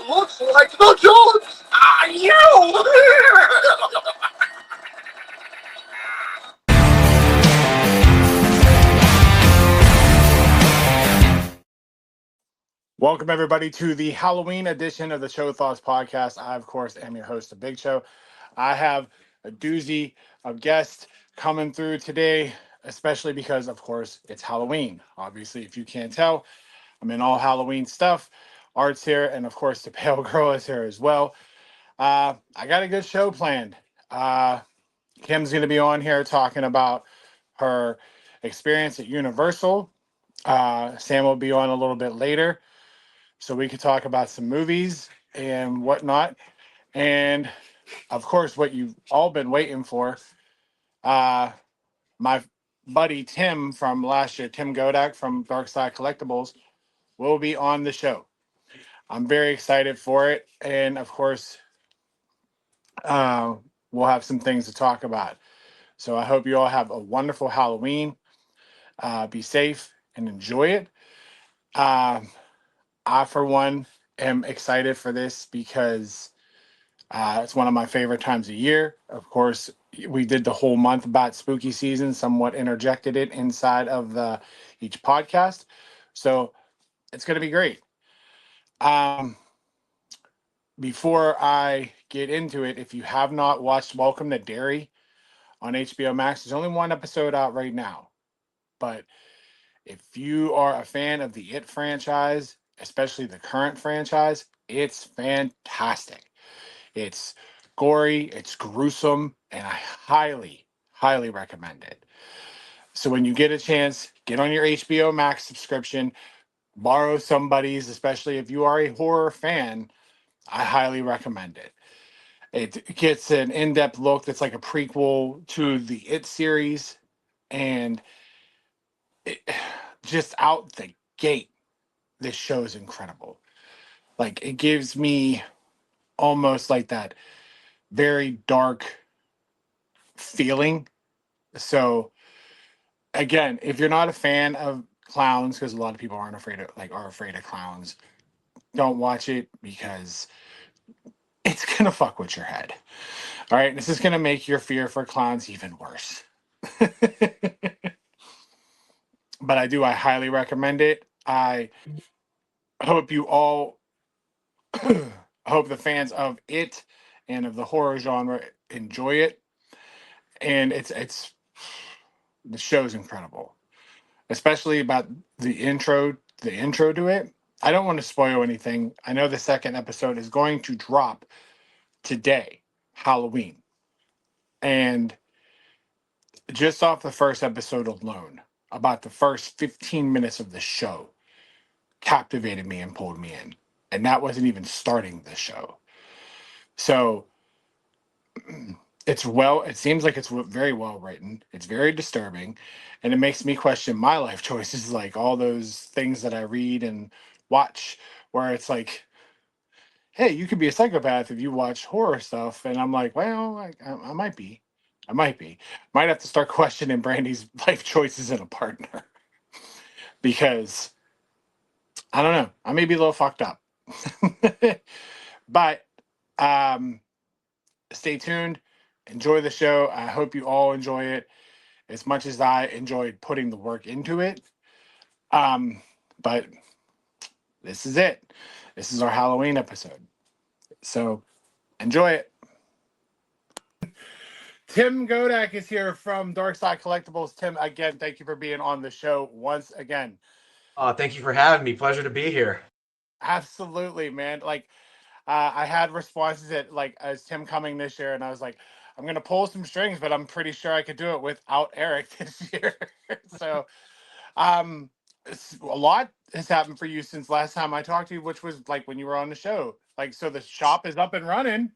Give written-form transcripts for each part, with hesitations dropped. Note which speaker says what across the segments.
Speaker 1: looks like the judge. Ah, you! Welcome, everybody, to the Halloween edition of the Show Thoughts podcast. I, of course, am your host, The Big Show. I have a doozy of guests coming through today, especially because, of course, it's Halloween. Obviously, if you can't tell, I'm in all Halloween stuff. Art's here, and, of course, the Pale Girl is here as well. I got a good show planned. Kim's going to be on here talking about her experience at Universal. Sam will be on a little bit later so we could talk about some movies and whatnot. And of course, what you've all been waiting for, uh, my buddy Tim from last year, Tim Godak from Dark Side Collectibles, will be on the show. I'm very excited for it. And of course, uh, we'll have some things to talk about. So I hope you all have a wonderful Halloween. Be safe and enjoy it. Um, I, for one, am excited for this because it's one of my favorite times of year. Of course, we did the whole month about spooky season, somewhat interjected it inside of the each podcast. So it's going to be great. Um, Before I get into it, if you have not watched Welcome to Derry on HBO Max, there's only one episode out right now. But if you are a fan of the It franchise, especially the current franchise, it's fantastic. It's gory, it's gruesome, and I highly, highly recommend it. So when you get a chance, get on your HBO Max subscription, borrow somebody's, especially if you are a horror fan, I highly recommend it. It gets an in-depth look that's like a prequel to the It series, and it, just out the gate, this show is incredible. Like it gives me almost like that very dark feeling. So again, if you're not a fan of clowns, because a lot of people aren't afraid of are afraid of clowns, don't watch it because it's gonna fuck with your head. All right, this is gonna make your fear for clowns even worse. But I highly recommend it. I hope you all I hope the fans of it and of the horror genre enjoy it. And it's the show's incredible, especially about the intro to it. I don't want to spoil anything. I know the second episode is going to drop today, Halloween. And just off the first episode alone, about the first 15 minutes of the show captivated me and pulled me in. And that wasn't even starting the show. So it seems like it's very well written. It's very disturbing, and it makes me question my life choices, like all those things that I read and watch, where it's like, hey, you could be a psychopath if you watch horror stuff. And I'm like, well, I might be. I might be. Might have to start questioning Brandy's life choices in a partner because I don't know. I may be a little fucked up. But um, stay tuned. Enjoy the show. I hope you all enjoy it as much as I enjoyed putting the work into it. Um, but this is it. This is our Halloween episode. So enjoy it. Tim Godak is here from Dark Side Collectibles. Tim, again, thank you for being on the show once again.
Speaker 2: Thank you for having me. Pleasure to be here.
Speaker 1: Absolutely, man. Like, I had responses that, like, as Tim coming this year, and I was like, I'm gonna pull some strings, but I'm pretty sure I could do it without Eric this year. So, um, a lot has happened for you since last time I talked to you, which was like when you were on the show. Like, so the shop is up and running.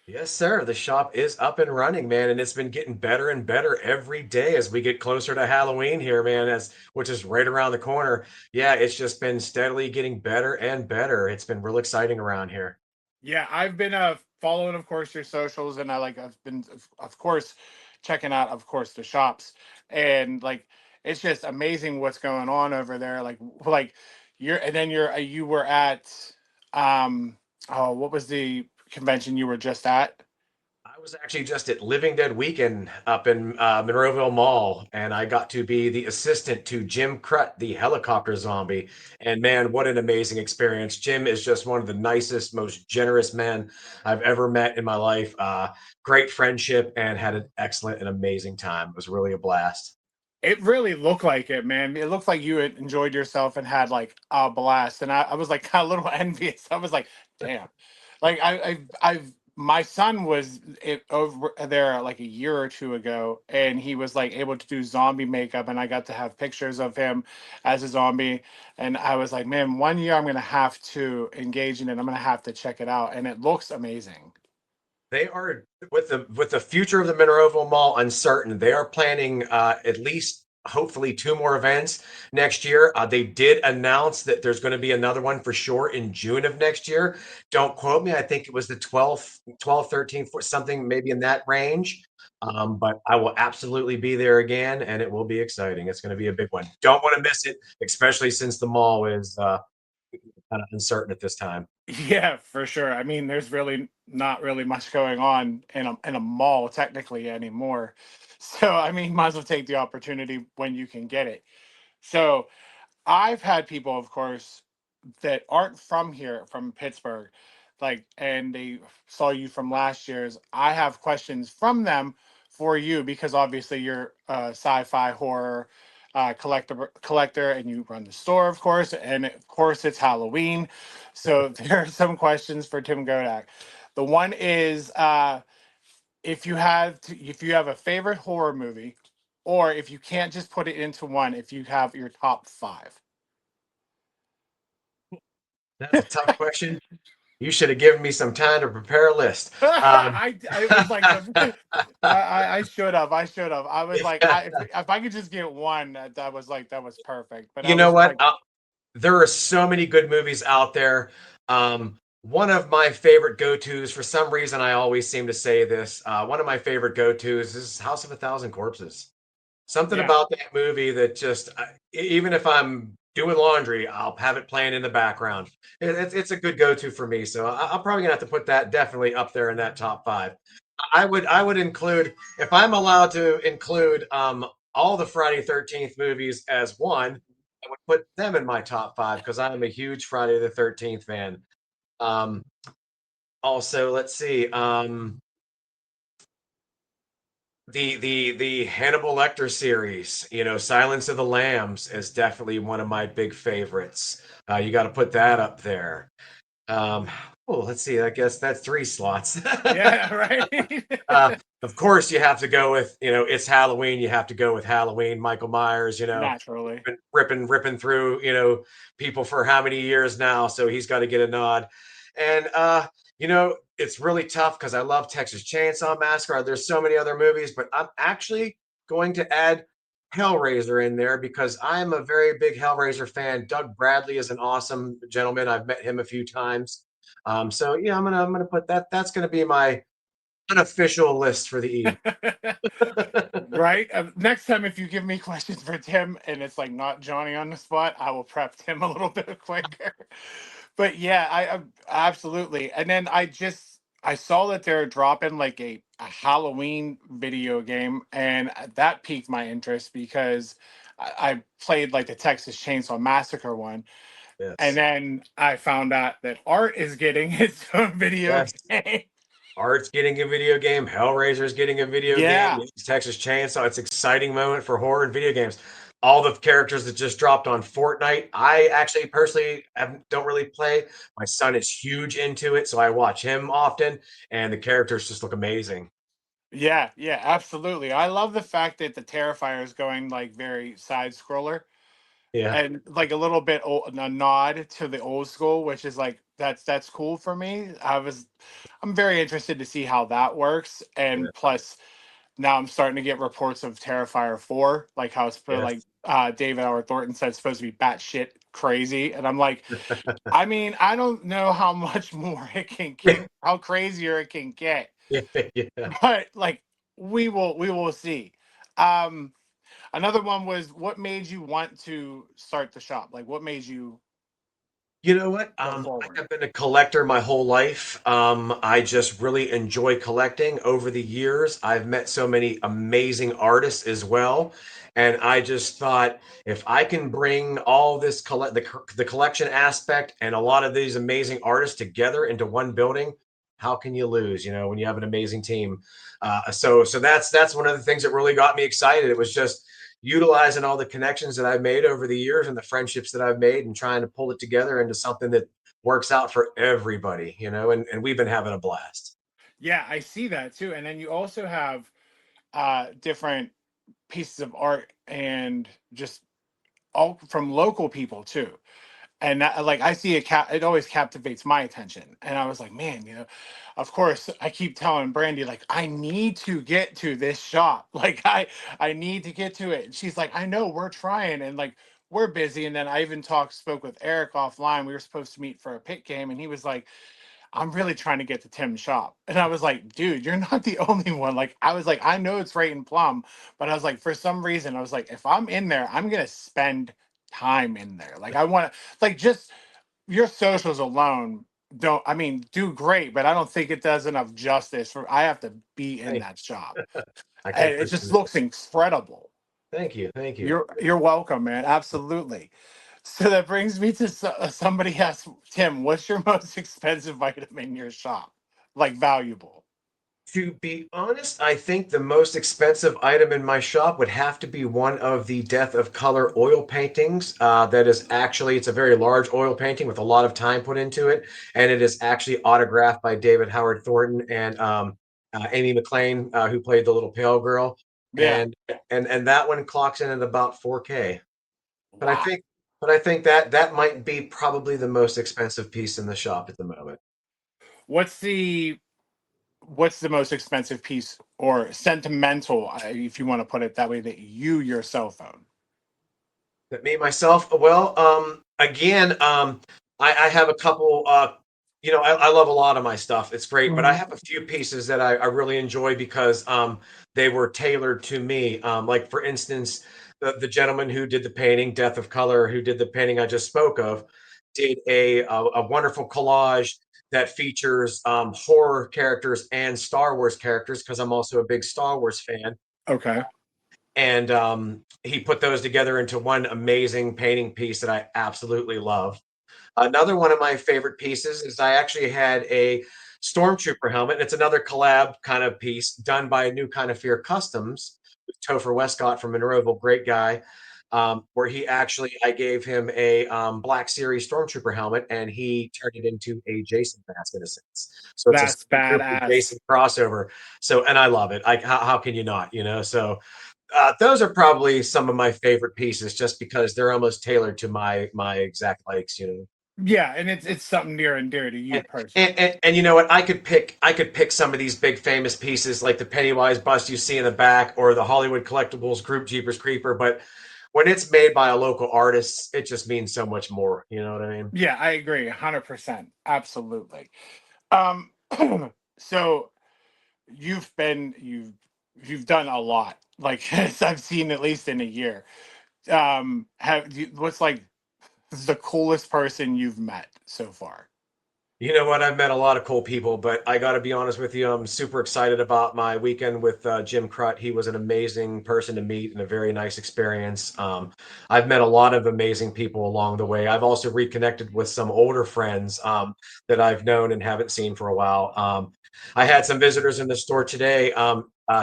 Speaker 2: Yes, sir. The shop is up and running, man, and it's been getting better and better every day as we get closer to Halloween here, man, as which is right around the corner. Yeah, it's just been steadily getting better and better. It's been real exciting around here.
Speaker 1: Yeah, I've been following, of course, your socials, and I've been, of course, checking out, of course, the shops, and like it's just amazing what's going on over there. Like you're, and then you were at, um, Oh, what was the convention you were just at?
Speaker 2: I was actually just at Living Dead Weekend up in Monroeville Mall, and I got to be the assistant to Jim Crut, the helicopter zombie. And man, what an amazing experience! Jim is just one of the nicest, most generous men I've ever met in my life. Great friendship, and had an excellent and amazing time. It was really a blast.
Speaker 1: It really looked like it, man. It looked like you had enjoyed yourself and had like a blast. And I was like kind of a little envious. I was like, damn. Like my son was over there like a year or two ago, and he was like able to do zombie makeup, and I got to have pictures of him as a zombie. And I was like, man, one year I'm gonna have to engage in it. I'm gonna have to check it out, and it looks amazing.
Speaker 2: They are with the future of the Monroeville Mall uncertain. They are planning at least hopefully two more events next year. They did announce that there's going to be another one for sure in June of next year. Don't quote me. I think it was the 12th, 13th, something maybe in that range. But I will absolutely be there again, and it will be exciting. It's going to be a big one. Don't want to miss it, especially since the mall is kind of uncertain at this time.
Speaker 1: Yeah, for sure. I mean, there's really not really much going on in a mall technically anymore. So I mean, might as well take the opportunity when you can get it. So I've had people, of course, that aren't from here, from Pittsburgh, like, and they saw you from last year's. I have questions from them for you because obviously you're a sci-fi horror collector, and you run the store, of course, and of course it's Halloween. So there are some questions for Tim Godak. The one is, if you have a favorite horror movie, or if you can't just put it into one, if you have your top five.
Speaker 2: That's a tough question. You should have given me some time to prepare a list. Um,
Speaker 1: I was like I should have. I should have. I was like, if I could just get one, that was like that was perfect. But I
Speaker 2: you
Speaker 1: was
Speaker 2: know
Speaker 1: just
Speaker 2: what?
Speaker 1: like,
Speaker 2: There are so many good movies out there. One of my favorite go-tos, for some reason, I always seem to say this. One of my favorite go-tos is House of a Thousand Corpses. Something
Speaker 1: yeah.
Speaker 2: about that movie that just, even if I'm doing laundry, I'll have it playing in the background. It's a good go-to for me. So I'm probably gonna have to put that definitely up there in that top five. I would include, if I'm allowed to include all the Friday 13th movies as one, I would put them in my top five because I'm a huge Friday the 13th fan. Um, Also, let's see. The Hannibal Lecter series, Silence of the Lambs is definitely one of my big favorites. You got to put that up there. Um, oh, let's see. I guess that's three slots.
Speaker 1: Yeah, right.
Speaker 2: uh, of course, you have to go with, it's Halloween. You have to go with Halloween. Michael Myers,
Speaker 1: Naturally.
Speaker 2: been ripping through, people for how many years now? So he's got to get a nod. And it's really tough because I love Texas Chainsaw Massacre. There's so many other movies, but I'm actually going to add Hellraiser in there because I'm a very big Hellraiser fan. Doug Bradley is an awesome gentleman. I've met him a few times. So yeah, I'm gonna put that. That's gonna be my unofficial list for the evening.
Speaker 1: Right. Next time, if you give me questions for Tim and it's like not Johnny on the spot, I will prep Tim a little bit quicker. But yeah, absolutely. And then I saw that they're dropping like a Halloween video game, and that piqued my interest because I played like the Texas Chainsaw Massacre one, and
Speaker 2: Yes.
Speaker 1: then I found out that Art is getting its own video
Speaker 2: Yes.
Speaker 1: game.
Speaker 2: Art's getting a video game. Hellraiser's getting a video game.
Speaker 1: Yeah.
Speaker 2: Texas Chainsaw. It's an exciting moment for horror and video games. All the characters that just dropped on Fortnite. I actually personally don't really play. My son is huge into it, so I watch him often, and the characters just look amazing.
Speaker 1: Yeah, yeah, absolutely. I love the fact that the Terrifier is going like very side scroller
Speaker 2: Yeah.
Speaker 1: and like a little bit a nod to the old school, which is like that's cool for me. I'm very interested to see how that works,
Speaker 2: Yeah.
Speaker 1: and plus now I'm starting to get reports of Terrifier 4, like how it's
Speaker 2: Yes.
Speaker 1: like David Howard Thornton said it's supposed to be batshit crazy, and I'm like, I mean, I don't know how much more it can get, how crazier it can get,
Speaker 2: Yeah. Yeah.
Speaker 1: but like we will see. Um, Another one was, what made you want to start the shop? Like, what made you?
Speaker 2: You know what?
Speaker 1: go
Speaker 2: I
Speaker 1: forward?
Speaker 2: have been a collector my whole life. I just really enjoy collecting. Over the years, I've met so many amazing artists as well. And I just thought if I can bring all this the collection aspect and a lot of these amazing artists together into one building, how can you lose, when you have an amazing team? So that's one of the things that really got me excited. It was just utilizing all the connections that I've made over the years and the friendships that I've made and trying to pull it together into something that works out for everybody, and we've been having a blast.
Speaker 1: Yeah, I see that too. And then you also have different pieces of art and just all from local people too. And that, like, I see it always captivates my attention. And I was like, man, of course I keep telling Brandy, like, I need to get to this shop. Like, I need to get to it. And she's like, I know, we're trying, and like, we're busy. And then I even spoke with Eric offline. We were supposed to meet for a pit game, and he was like, I'm really trying to get to Tim's shop. And I was like, dude, you're not the only one. Like, I was like, I know it's right in Plum, but I was like, for some reason, I was like, if I'm in there, I'm going to spend time in there. Like, I want to, like, just your socials alone don't, I mean, do great, but I don't think it does enough justice for, I have to be in
Speaker 2: Hey,
Speaker 1: that shop.
Speaker 2: I
Speaker 1: And it
Speaker 2: appreciate
Speaker 1: just
Speaker 2: it.
Speaker 1: looks incredible.
Speaker 2: Thank you. Thank you.
Speaker 1: You're welcome, man. Absolutely. So that brings me to somebody asked Tim, what's your most expensive item in your shop? Like valuable.
Speaker 2: To be honest, I think the most expensive item in my shop would have to be one of the Death of Color oil paintings. That is actually, it's a very large oil painting with a lot of time put into it, and it is actually autographed by David Howard Thornton and Amy McLean, who played the little pale girl,
Speaker 1: Yeah.
Speaker 2: and and that one clocks in at about 4K. But I
Speaker 1: Wow.
Speaker 2: think, that might be probably the most expensive piece in the shop at the moment.
Speaker 1: What's the what's the most expensive piece or sentimental, if you want to put it that way, that you yourself own?
Speaker 2: That me myself, well, again, I have a couple. I love a lot of my stuff. It's great, but I
Speaker 1: Mhm.
Speaker 2: have a few pieces that I really enjoy because they were tailored to me. Like for instance, the gentleman who did the painting, Death of Color, who did the painting I just spoke of, did a wonderful collage that features horror characters and Star Wars characters because I'm also a big Star Wars fan,
Speaker 1: Okay.
Speaker 2: and he put those together into one amazing painting piece that I absolutely love. Another one of my favorite pieces is I actually had a Stormtrooper helmet. It's another collab kind of piece done by New Kind of Fear Customs with Topher Westcott from Monroeville, great guy. Where he actually, I gave him a Black Series Stormtrooper helmet, and he turned it into a Jason mask in a sense. So it's a
Speaker 1: That's
Speaker 2: Stormtrooper
Speaker 1: badass.
Speaker 2: Jason crossover. So, and I love it. How can you not? So those are probably some of my favorite pieces, just because they're almost tailored to my exact likes.
Speaker 1: Yeah, and it's something near and dear to you
Speaker 2: And,
Speaker 1: personally.
Speaker 2: and you know what? I could pick some of these big famous pieces like the Pennywise bust you see in the back or the Hollywood Collectibles group Jeepers Creeper, but when it's made by a local artist, it just means so much more. You know what I mean?
Speaker 1: Yeah, I agree 100%. Absolutely. Um so you've done a lot. Like, as I've seen, at least in a year. Have you, what's like the coolest person you've met so far?
Speaker 2: You know what? I've met a lot of cool people, but I got to be honest with you. I'm super excited about my weekend with Jim Crut. He was an amazing person to meet and a very nice experience. I've met a lot of amazing people along the way. I've also reconnected with some older friends that I've known and haven't seen for a while. I had some visitors in the store today.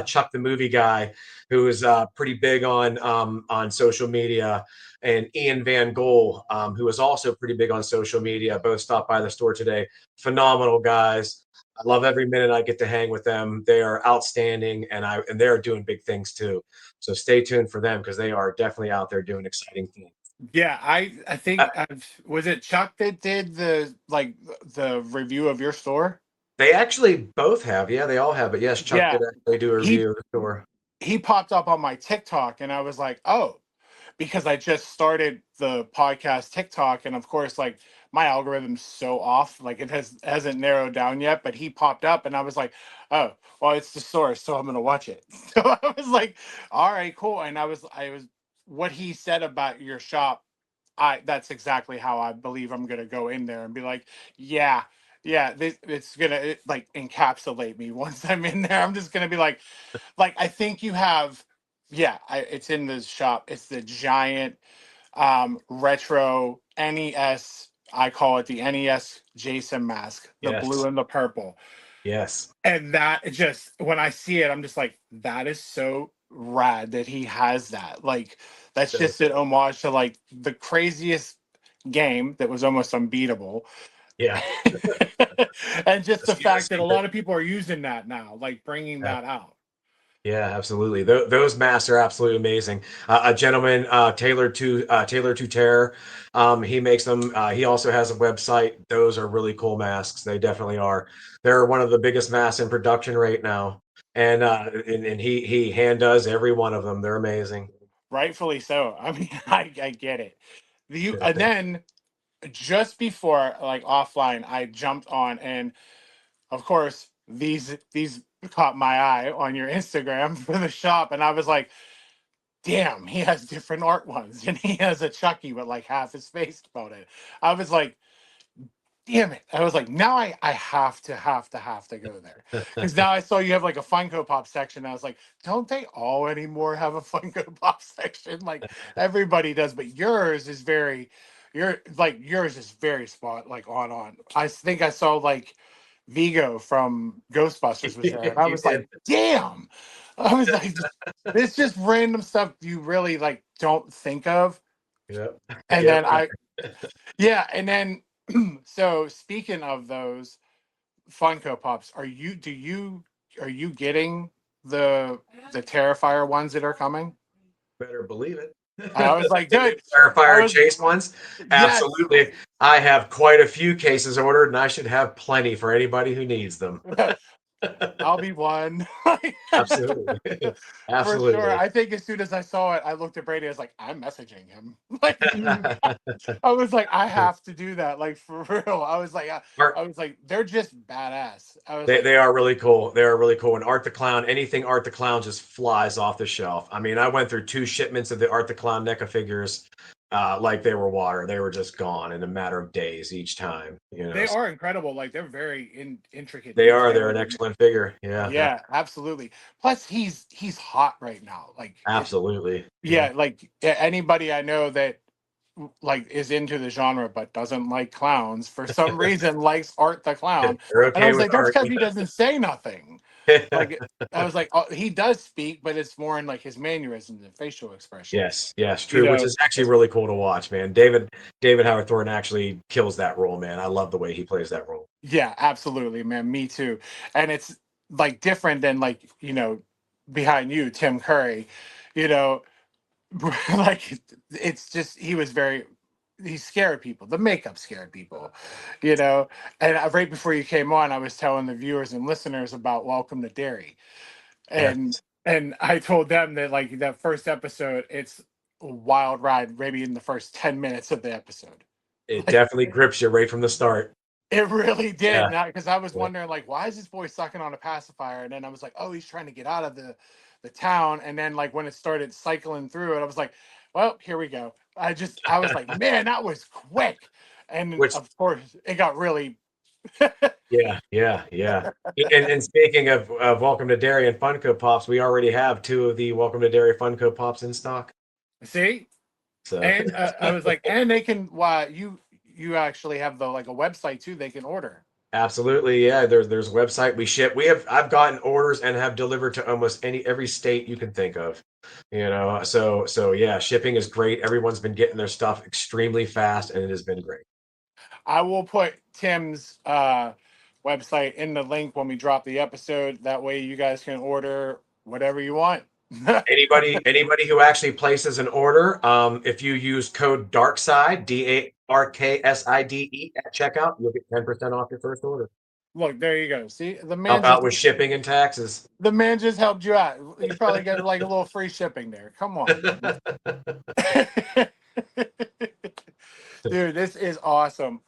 Speaker 2: Chuck, the movie guy, who is pretty big on social media, and Ian Van Gogh, who is also pretty big on social media. Both stopped by the store today. Phenomenal guys. I love every minute I get to hang with them. They are outstanding, and they're doing big things too. So stay tuned for them because they are definitely out there doing exciting things.
Speaker 1: Yeah, I
Speaker 2: Uh,
Speaker 1: think was it Chuck that did the review of your store?
Speaker 2: they actually both have, yeah, they all have. But yes, Chuck
Speaker 1: Yeah,
Speaker 2: did actually do a
Speaker 1: he
Speaker 2: review of the store.
Speaker 1: he popped up on my TikTok, and I was like, oh, because I just started the podcast TikTok, and of course, like, my algorithm's so off, like, hasn't narrowed down yet. But he popped up, and I was like, oh, well, it's the source, so I'm gonna watch it. So I was like, all right, cool. And I was what he said about your shop. that's exactly how I believe I'm gonna go in there and be like, yeah, yeah, it's gonna like encapsulate me once I'm in there. I'm just gonna be like I think you have, yeah, it's in the shop. It's the giant retro NES. I call it the NES Jason mask, the blue
Speaker 2: Yes.
Speaker 1: and the purple.
Speaker 2: Yes.
Speaker 1: And that just when I see it, I'm just like, that is so rad that he has that. Like, that's
Speaker 2: So
Speaker 1: just an homage to like the craziest game that was almost unbeatable.
Speaker 2: yeah.
Speaker 1: And just the
Speaker 2: Yeah,
Speaker 1: fact that a lot of people are using that now, like bringing that out.
Speaker 2: yeah, absolutely. Those masks are absolutely amazing. A gentleman, Taylor to Terror, he makes them. He also has a website. Those are really cool masks. They definitely are. They're one of the biggest masks in production right now, and he hand does every one of them. They're amazing.
Speaker 1: Rightfully so. I mean, I get it. And then just before like offline, I jumped on, and of course these caught my eye on your Instagram for the shop, and I was like, damn, he has different art ones, and he has a Chucky with like half his face on it. I was like, damn it. I was like, now I have to go there. Because now I saw you have like a Funko Pop section. I was like, don't they all anymore have a Funko Pop section? Like everybody does, but yours is very spot like on. I think I saw like Vigo from Ghostbusters was there, and I
Speaker 2: You
Speaker 1: was
Speaker 2: did.
Speaker 1: like, damn. I was like, it's just random stuff you really like don't think of.
Speaker 2: Yep.
Speaker 1: And
Speaker 2: Yep.
Speaker 1: then yeah, and then so speaking of those Funko Pops, are you getting the the Terrifier ones that are coming?
Speaker 2: Better believe it.
Speaker 1: I was like,
Speaker 2: The new
Speaker 1: good. I
Speaker 2: Starfire
Speaker 1: was
Speaker 2: Chase ones?
Speaker 1: yes.
Speaker 2: Absolutely. I have quite a few cases ordered, and I should have plenty for anybody who needs them.
Speaker 1: I'll be one.
Speaker 2: Absolutely.
Speaker 1: For sure.
Speaker 2: Absolutely.
Speaker 1: I think as soon as I saw it, I looked at Brady. I was like, I'm messaging him. Like, I was like, I have to do that. Like for real.
Speaker 2: Art,
Speaker 1: I was like, they're just badass. I was
Speaker 2: they,
Speaker 1: like,
Speaker 2: they are really cool. They are really cool. And Art the Clown, anything Art the Clown just flies off the shelf. I mean, I went through 2 shipments of the Art the Clown NECA figures like they were water. They were just gone in a matter of days each time.
Speaker 1: they are incredible. Like they're very intricate
Speaker 2: They are. They're
Speaker 1: detail.
Speaker 2: an excellent figure. Yeah,
Speaker 1: Yeah, absolutely. Plus, he's hot right now. Like it.
Speaker 2: absolutely. Yeah.
Speaker 1: Yeah, like anybody I know that like is into the genre but doesn't like clowns for some reason likes Art the Clown.
Speaker 2: They're
Speaker 1: And I
Speaker 2: okay
Speaker 1: was
Speaker 2: with
Speaker 1: like, that's
Speaker 2: Art.
Speaker 1: because he doesn't say nothing. Like I was like, oh, he does speak, but it's more in like his mannerisms and facial expressions.
Speaker 2: Yes, yes,
Speaker 1: You
Speaker 2: true. Which
Speaker 1: know,
Speaker 2: is actually really cool to watch, man. David Howard Thornton actually kills that role, man. I love the way he plays that role.
Speaker 1: yeah, absolutely, man. Me too. And it's like different than like, behind you, Tim Curry, you know, like it's just he scared people. The makeup scared people, you know. And right before you came on, I was telling the viewers and listeners about Welcome to Derry, and
Speaker 2: Yes,
Speaker 1: I told them that like that first episode, it's a wild ride. Maybe in the first 10 minutes of the episode,
Speaker 2: it
Speaker 1: like
Speaker 2: definitely grips you right from the start.
Speaker 1: it really did.
Speaker 2: Yeah,
Speaker 1: Because I was
Speaker 2: yeah.
Speaker 1: wondering like, why is this boy sucking on a pacifier? And then I was like, oh, he's trying to get out of the town. And then like when it started cycling through it, I was like, well, here we go. I was like, man, that was quick. And
Speaker 2: Which,
Speaker 1: of course, it got really.
Speaker 2: yeah, yeah, yeah. And speaking of Welcome to Derry and Funko Pops, we already have 2 of the Welcome to Derry Funko Pops in stock.
Speaker 1: See,
Speaker 2: So
Speaker 1: and I was like, and they can. Why you actually have the like a website too? They can order.
Speaker 2: absolutely, yeah. There's a website we ship. I've gotten orders and have delivered to almost every state you can think of. So yeah, shipping is great. Everyone's been getting their stuff extremely fast, and it has been great.
Speaker 1: I will put Tim's website in the link when we drop the episode. That way, you guys can order whatever you want.
Speaker 2: Anybody who actually places an order, if you use code DARKSIDE, DARKSIDE at checkout, you'll get 10% off your first order.
Speaker 1: Look, there you go. See,
Speaker 2: Help out with shipping and taxes.
Speaker 1: the man just helped you out. You probably get like a little free shipping there. Come on, dude, this is awesome.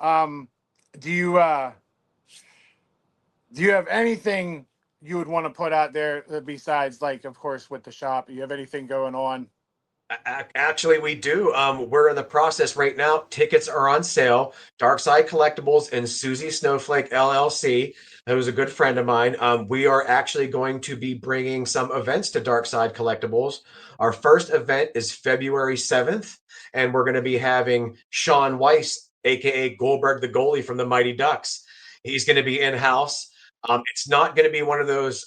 Speaker 1: Do you do you have anything you would want to put out there besides like, of course, with the shop? Do you have anything going on?
Speaker 2: Actually, we do. We're in the process right now. Tickets are on sale. Darkside Collectibles and Susie Snowflake LLC, that was a good friend of mine. We are actually going to be bringing some events to Darkside Collectibles. Our first event is February 7th, and we're going to be having Sean Weiss, aka Goldberg the goalie from the Mighty Ducks. He's going to be in house. It's not going to be one of those.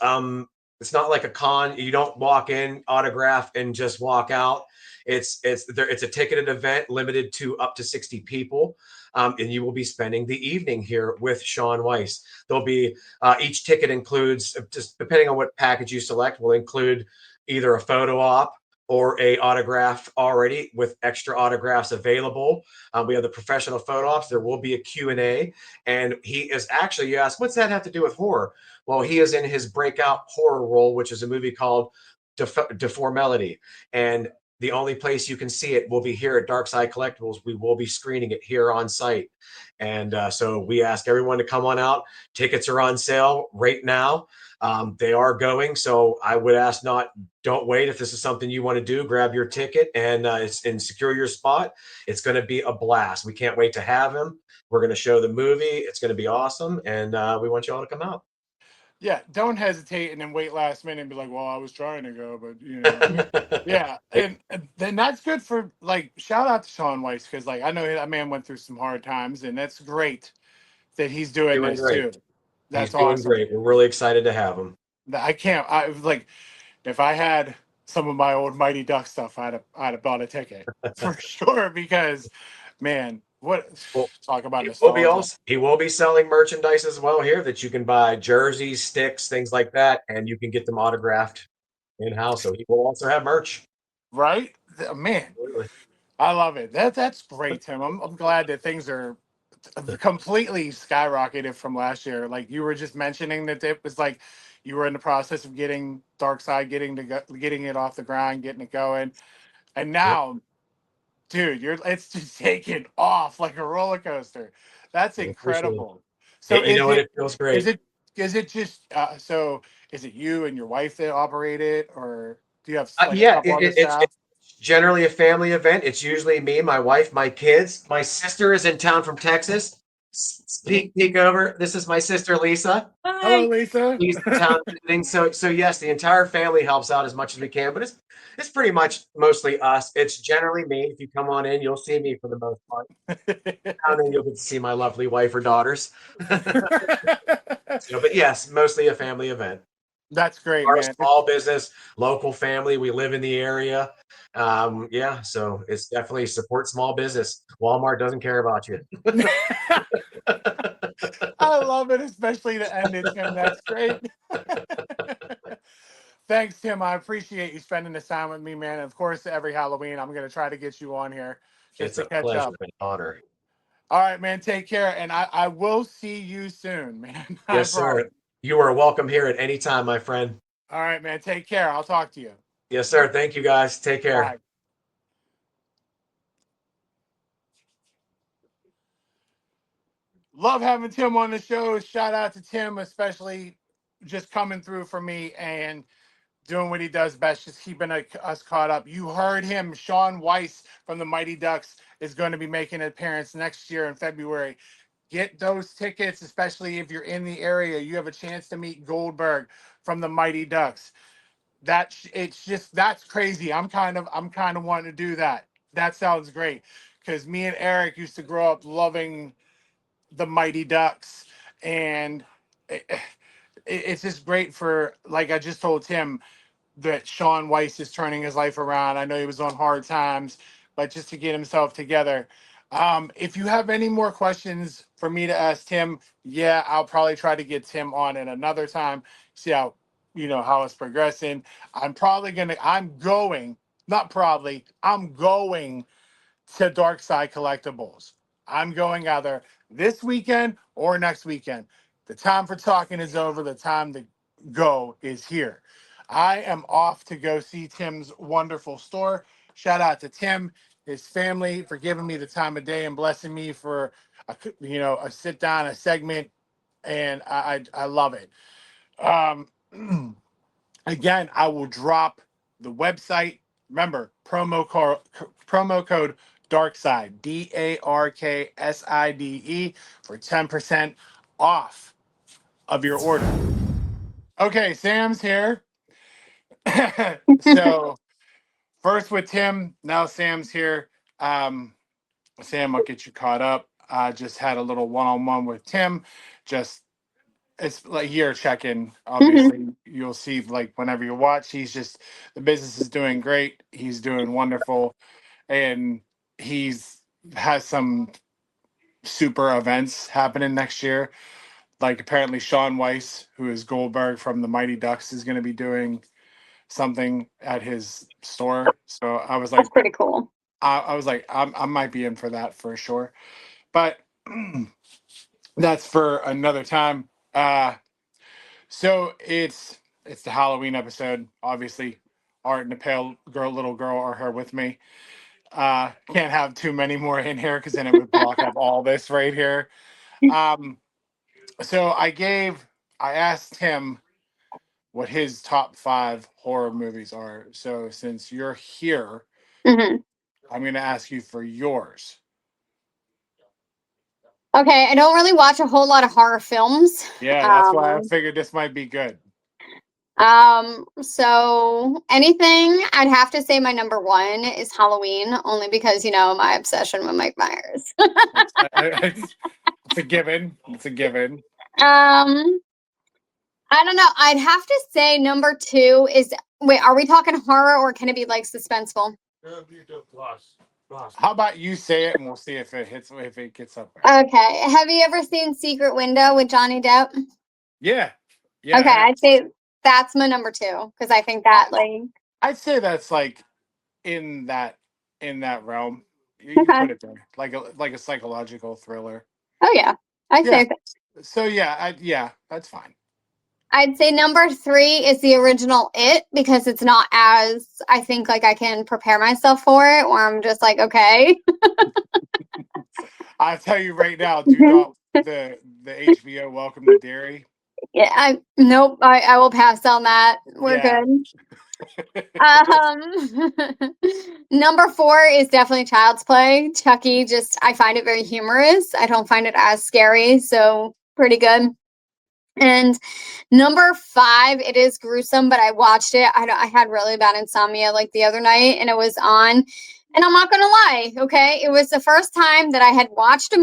Speaker 2: It's not like a con. You don't walk in, autograph, and just walk out. It's a ticketed event limited to up to 60 people. And you will be spending the evening here with Sean Weiss. There'll be each ticket includes, just depending on what package you select, will include either a photo op or a autograph already with extra autographs available. We have the professional photo ops. There will be a Q&A. And he is actually, you ask, what's that have to do with horror? Well, he is in his breakout horror role, which is a movie called Deformality. And the only place you can see it will be here at Darkside Collectibles. We will be screening it here on site. And so we ask everyone to come on out. Tickets are on sale right now. They are going. So I would ask don't wait. If this is something you want to do, grab your ticket and secure your spot. It's going to be a blast. We can't wait to have him. We're going to show the movie. It's going to be awesome. And we want you all to come out.
Speaker 1: Yeah, don't hesitate and then wait last minute and be like, "Well, I was trying to go, but you know." Yeah, and then that's good for like shout out to Sean Weiss because like I know that man went through some hard times and that's great that he's doing
Speaker 2: Doing
Speaker 1: this
Speaker 2: great.
Speaker 1: too.
Speaker 2: He's
Speaker 1: That's
Speaker 2: doing
Speaker 1: awesome.
Speaker 2: great. We're really excited to have him.
Speaker 1: I can't. I like if I had some of my old Mighty Duck stuff, I'd have bought a ticket for sure because man, what
Speaker 2: Well,
Speaker 1: talk about
Speaker 2: he
Speaker 1: nostalgia.
Speaker 2: he will be selling merchandise as well here that you can buy jerseys, sticks, things like that, and you can get them autographed in house. So he will also have merch.
Speaker 1: Right? Man,
Speaker 2: Absolutely.
Speaker 1: I love it. That's great, Tim. I'm glad that things are completely skyrocketed from last year. Like you were just mentioning that it was like you were in the process of getting Dark Side, getting it off the ground, getting it going, and
Speaker 2: Yep.
Speaker 1: now, dude, it's just taking off like a roller coaster. That's
Speaker 2: I appreciate it.
Speaker 1: incredible. So
Speaker 2: You know what? It feels
Speaker 1: is
Speaker 2: great.
Speaker 1: it is it just so is it you and your wife that operate it, or do you have like a
Speaker 2: Yeah,
Speaker 1: couple other
Speaker 2: it's
Speaker 1: staff?
Speaker 2: generally a family event. It's usually me, my wife, my kids. My sister is in town from Texas. Peek over. This is my sister Lisa.
Speaker 1: Hello,
Speaker 2: Hi.
Speaker 1: Lisa.
Speaker 2: She's in town visiting. So yes, the entire family helps out as much as we can, but it's pretty much mostly us. It's generally me. If you come on in, you'll see me for the most part. And then you'll get to see my lovely wife or daughters. But yes, mostly a family event.
Speaker 1: That's great,
Speaker 2: Our
Speaker 1: man.
Speaker 2: small business, local family. We live in the area. Yeah, so it's definitely support small business. Walmart doesn't care about you.
Speaker 1: I love it, especially to end it, Tim. That's great. Thanks, Tim. I appreciate you spending this time with me, man. Of course, every Halloween, I'm going to try to get you on here just
Speaker 2: It's
Speaker 1: to
Speaker 2: a
Speaker 1: catch
Speaker 2: pleasure
Speaker 1: up.
Speaker 2: and honor.
Speaker 1: All right, man. Take care. And I will see you soon, man. I
Speaker 2: Yes,
Speaker 1: promise.
Speaker 2: sir. You are welcome here at any time, my friend.
Speaker 1: All right, man. Take care. I'll talk to you.
Speaker 2: Yes, sir. Thank you, guys. Take care.
Speaker 1: Bye. Love having Tim on the show. Shout out to Tim, especially just coming through for me and doing what he does best, just keeping us caught up. You heard him. Sean Weiss from the Mighty Ducks is going to be making an appearance next year in February. Get those tickets, especially if you're in the area. You have a chance to meet Goldberg from the Mighty Ducks. It's just that's crazy. I'm kind of wanting to do that. That sounds great because me and Eric used to grow up loving the Mighty Ducks, and it's just great for like I just told Tim that Sean Weiss is turning his life around. I know he was on hard times, but just to get himself together. If you have any more questions for me to ask Tim, yeah, I'll probably try to get Tim on at another time. See how how it's progressing. I'm going, not probably, I'm going to Dark Side Collectibles. I'm going either this weekend or next weekend. The time for talking is over. The time to go is here. I am off to go see Tim's wonderful store. Shout out to Tim, his family for giving me the time of day and blessing me for a sit down, a segment, and I love it. Um, again, I will drop the website Remember, promo code DARKSIDE, DARKSIDE, for 10% off of your order. Okay, Sam's here. So first with Tim, now Sam's here. Sam, I'll get you caught up. I just had a little one-on-one with Tim. Just it's like year check-in. Obviously, you'll see like whenever you watch, the business is doing great. He's doing wonderful, and he's has some super events happening next year. Like apparently Sean Weiss, who is Goldberg from the Mighty Ducks, is going to be doing something at his store. So I was like,
Speaker 3: That's pretty cool.
Speaker 1: I was like, I might be in for that for sure. But that's for another time. So it's the Halloween episode. Obviously, Art and the pale little girl are here with me. Can't have too many more in here because then it would block up all this right here. So I asked him what his top 5 horror movies are. So since you're here,
Speaker 3: Mm-hmm.
Speaker 1: I'm going to ask you for yours.
Speaker 3: Okay, I don't really watch a whole lot of horror films.
Speaker 1: Yeah, that's why I figured this might be good.
Speaker 3: So anything, I'd have to say my number 1 is Halloween, only because, my obsession with Mike Myers.
Speaker 1: It's a given. It's a given.
Speaker 3: I don't know. I'd have to say number 2 is, wait, are we talking horror or can it be like suspenseful?
Speaker 1: How about you say it and we'll see if it gets up there.
Speaker 3: Okay. Have you ever seen Secret Window with Johnny Depp?
Speaker 1: Yeah. Yeah.
Speaker 3: Okay, I'd say that's my number 2 because I think that
Speaker 1: I'd say that's like in that realm. You
Speaker 3: Okay.
Speaker 1: put it there, like a psychological thriller.
Speaker 3: Oh yeah, I'd say that.
Speaker 1: So yeah, that's fine.
Speaker 3: I'd say number 3 is the original It because it's not as I think like I can prepare myself for it, or I'm just like okay.
Speaker 1: I'll tell you right now, do not the HBO Welcome to Derry.
Speaker 3: Yeah, nope. I will pass on that. We're good. Number 4 is definitely Child's Play. Chucky, I find it very humorous. I don't find it as scary, so pretty good. And number 5, it is gruesome, but I watched it. I had really bad insomnia like the other night, and it was on. And I'm not gonna lie, okay? It was the first time that I had watched a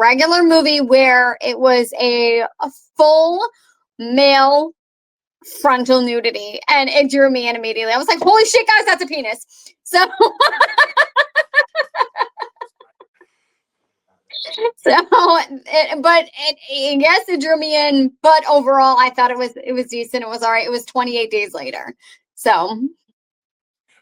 Speaker 3: regular movie, where it was a full male frontal nudity, and it drew me in immediately. I was like, holy shit, guys, that's a penis. So yes, it drew me in, but overall I thought it was decent. It was all right. It was 28 Days Later. So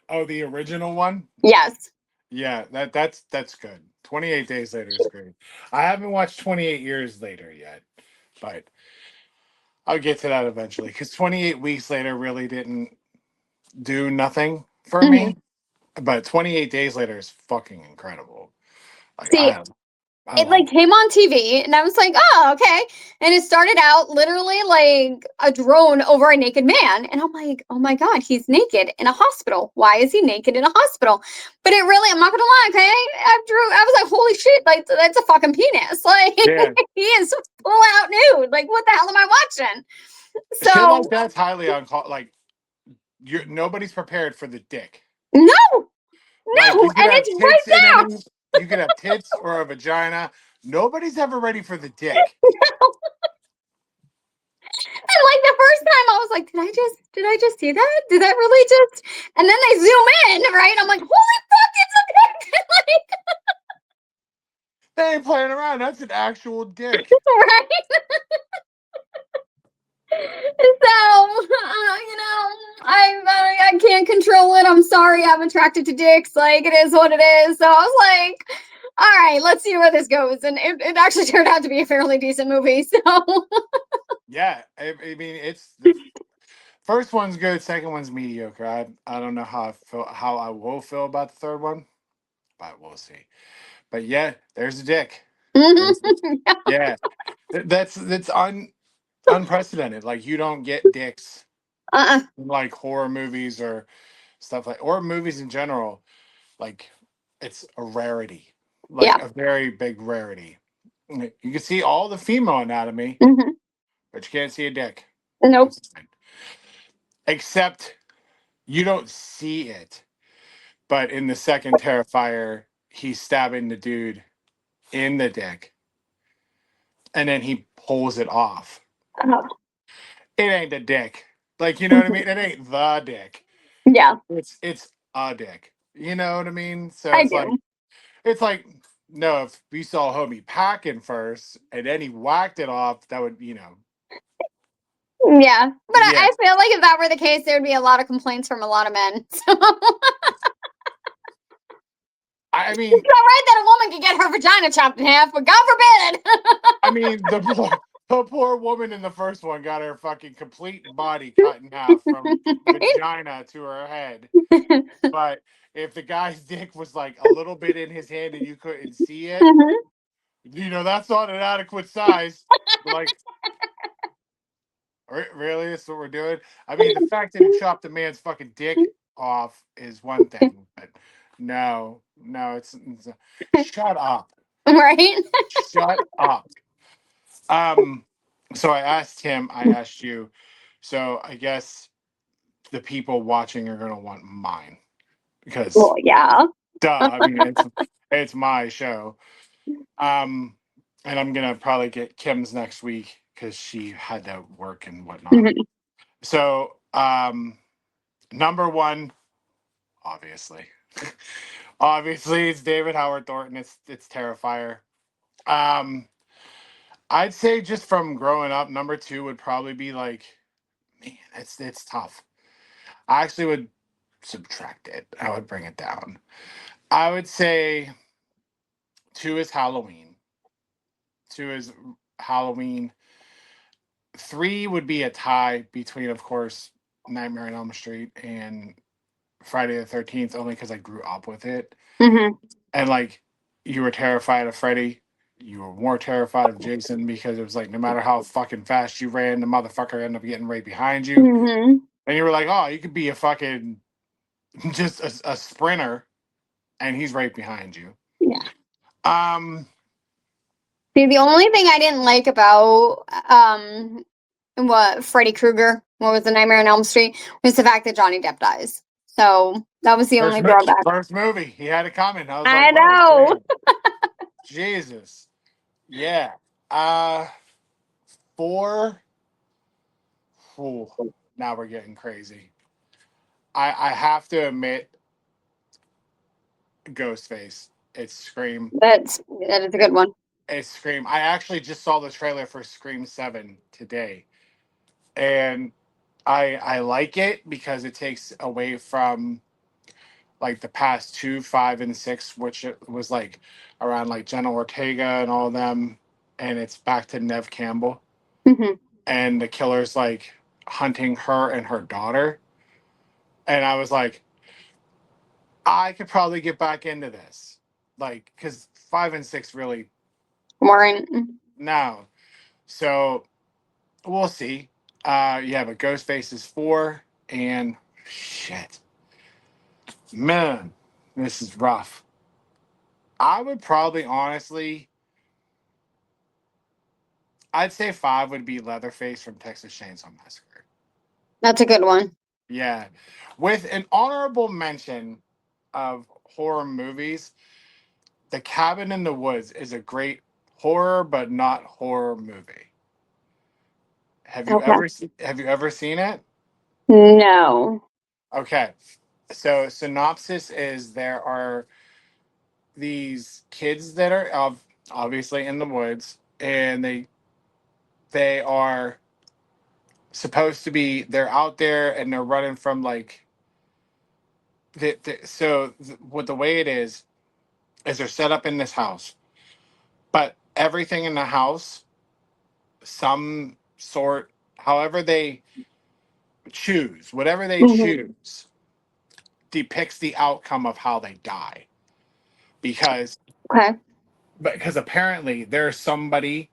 Speaker 1: the original one?
Speaker 3: Yes.
Speaker 1: Yeah, that's good. 28 Days Later is great. I haven't watched 28 Years Later yet, but I'll get to that eventually because 28 Weeks Later really didn't do nothing for me. But 28 Days Later is fucking incredible. Like,
Speaker 3: See, it came on TV and I was like, oh, okay. And it started out literally like a drone over a naked man. And I'm like, oh my God, he's naked in a hospital. Why is he naked in a hospital? But it really, I'm not going to lie, okay? I was like, holy shit, like that's a fucking penis. Like he is full out nude. Like what the hell am I watching? So
Speaker 1: shit like that's highly uncalled. Like nobody's prepared for the dick.
Speaker 3: No, and it's right there.
Speaker 1: You could have tits or a vagina. Nobody's ever ready for the dick.
Speaker 3: No. And like the first time I was like, did I just see that? Did that really just? And then they zoom in, right? I'm like, holy fuck, it's a dick! Like,
Speaker 1: they ain't playing around. That's an actual dick.
Speaker 3: Right? So, I can't control it. I'm sorry, I'm attracted to dicks. Like, it is what it is. So I was like, all right, let's see where this goes. And it actually turned out to be a fairly decent movie. So
Speaker 1: yeah, I mean, it's first one's good, second one's mediocre. I don't know how I will feel about the third one, but we'll see. But yeah, there's a dick. Yeah, that's unprecedented. Like you don't get dicks in like horror movies or stuff like, or movies in general, like it's a rarity, like
Speaker 3: Yeah.
Speaker 1: a very big rarity. You can see all the female anatomy,
Speaker 3: Hmm.
Speaker 1: but you can't see a dick.
Speaker 3: Nope.
Speaker 1: Except you don't see it, but in the second Terrifier, he's stabbing the dude in the dick, and then he pulls it off.
Speaker 3: Oh.
Speaker 1: It ain't the dick, like, you know what I mean? It ain't the dick.
Speaker 3: Yeah,
Speaker 1: It's a dick. You know what I mean? So
Speaker 3: I
Speaker 1: it's
Speaker 3: do.
Speaker 1: like no, if we saw homie packing first and then he whacked it off, that would,
Speaker 3: Yeah, but
Speaker 1: yeah.
Speaker 3: I feel like if that were the case, there would be a lot of complaints from a lot of men. So
Speaker 1: I mean,
Speaker 3: it's not right that a woman could get her vagina chopped in half, but God forbid.
Speaker 1: the poor woman in the first one got her fucking complete body cut in half from vagina to her head. But if the guy's dick was like a little bit in his hand and you couldn't see it, that's not an adequate size. Like, really? That's what we're doing? I mean, the fact that he chopped a man's fucking dick off is one thing, but no, shut up.
Speaker 3: Right?
Speaker 1: Shut up. So I asked you, so I guess the people watching are gonna want mine because
Speaker 3: Well, yeah.
Speaker 1: duh, I mean it's my show. And I'm gonna probably get Kim's next week because she had to work and whatnot.
Speaker 3: Mhm.
Speaker 1: So number one, obviously. Obviously it's David Howard Thornton. It's Terrifier. I'd say just from growing up, number two would probably be like, man, it's tough. I actually would subtract it. I would bring it down. I would say two is Halloween. Two is Halloween. Three would be a tie between, of course, Nightmare on Elm Street and Friday the 13th, only because I grew up with it.
Speaker 3: Mhm.
Speaker 1: And like, you were terrified of Freddy. You were more terrified of Jason because it was like, no matter how fucking fast you ran, the motherfucker ended up getting right behind you.
Speaker 3: Mhm.
Speaker 1: And you were like, oh, you could be a fucking just a sprinter, and he's right behind you.
Speaker 3: Yeah.
Speaker 1: Um,
Speaker 3: See, the only thing I didn't like about what Freddy Krueger, what was the Nightmare on Elm Street, was the fact that Johnny Depp dies. So that was the only drawback.
Speaker 1: first movie, he had a comment. I was
Speaker 3: I
Speaker 1: like, whoa,
Speaker 3: know.
Speaker 1: damn. Jesus, yeah. Four. Ooh, now we're getting crazy. I have to admit, Ghostface. It's Scream.
Speaker 3: That is a good one.
Speaker 1: It's Scream. I actually just saw the trailer for Scream 7 today, and I like it because it takes away from like the past two, 5 and 6, which it was like around like Jenna Ortega and all them, and it's back to Nev Campbell,
Speaker 3: Mhm.
Speaker 1: and the killer's like hunting her and her daughter, and I was like, I could probably get back into this, like, because 5 and 6 really
Speaker 3: Warren.
Speaker 1: no, so we'll see. Yeah, but Ghostface is 4, and shit, man, this is rough. I would probably honestly, I'd say 5 would be Leatherface from Texas Chainsaw Massacre.
Speaker 3: That's a good one.
Speaker 1: Yeah, with an honorable mention of horror movies, The Cabin in the Woods is a great horror, but not horror movie.
Speaker 3: Okay.
Speaker 1: Have you ever seen it?
Speaker 3: No.
Speaker 1: Okay, so synopsis is there are these kids that are obviously in the woods, and they are supposed to be, they're out there and they're running from like what the way it is they're set up in this house, but everything in the house, some sort, however they choose, whatever they
Speaker 3: Mhm.
Speaker 1: choose, depicts the outcome of how they die. Because
Speaker 3: Okay.
Speaker 1: apparently there's somebody,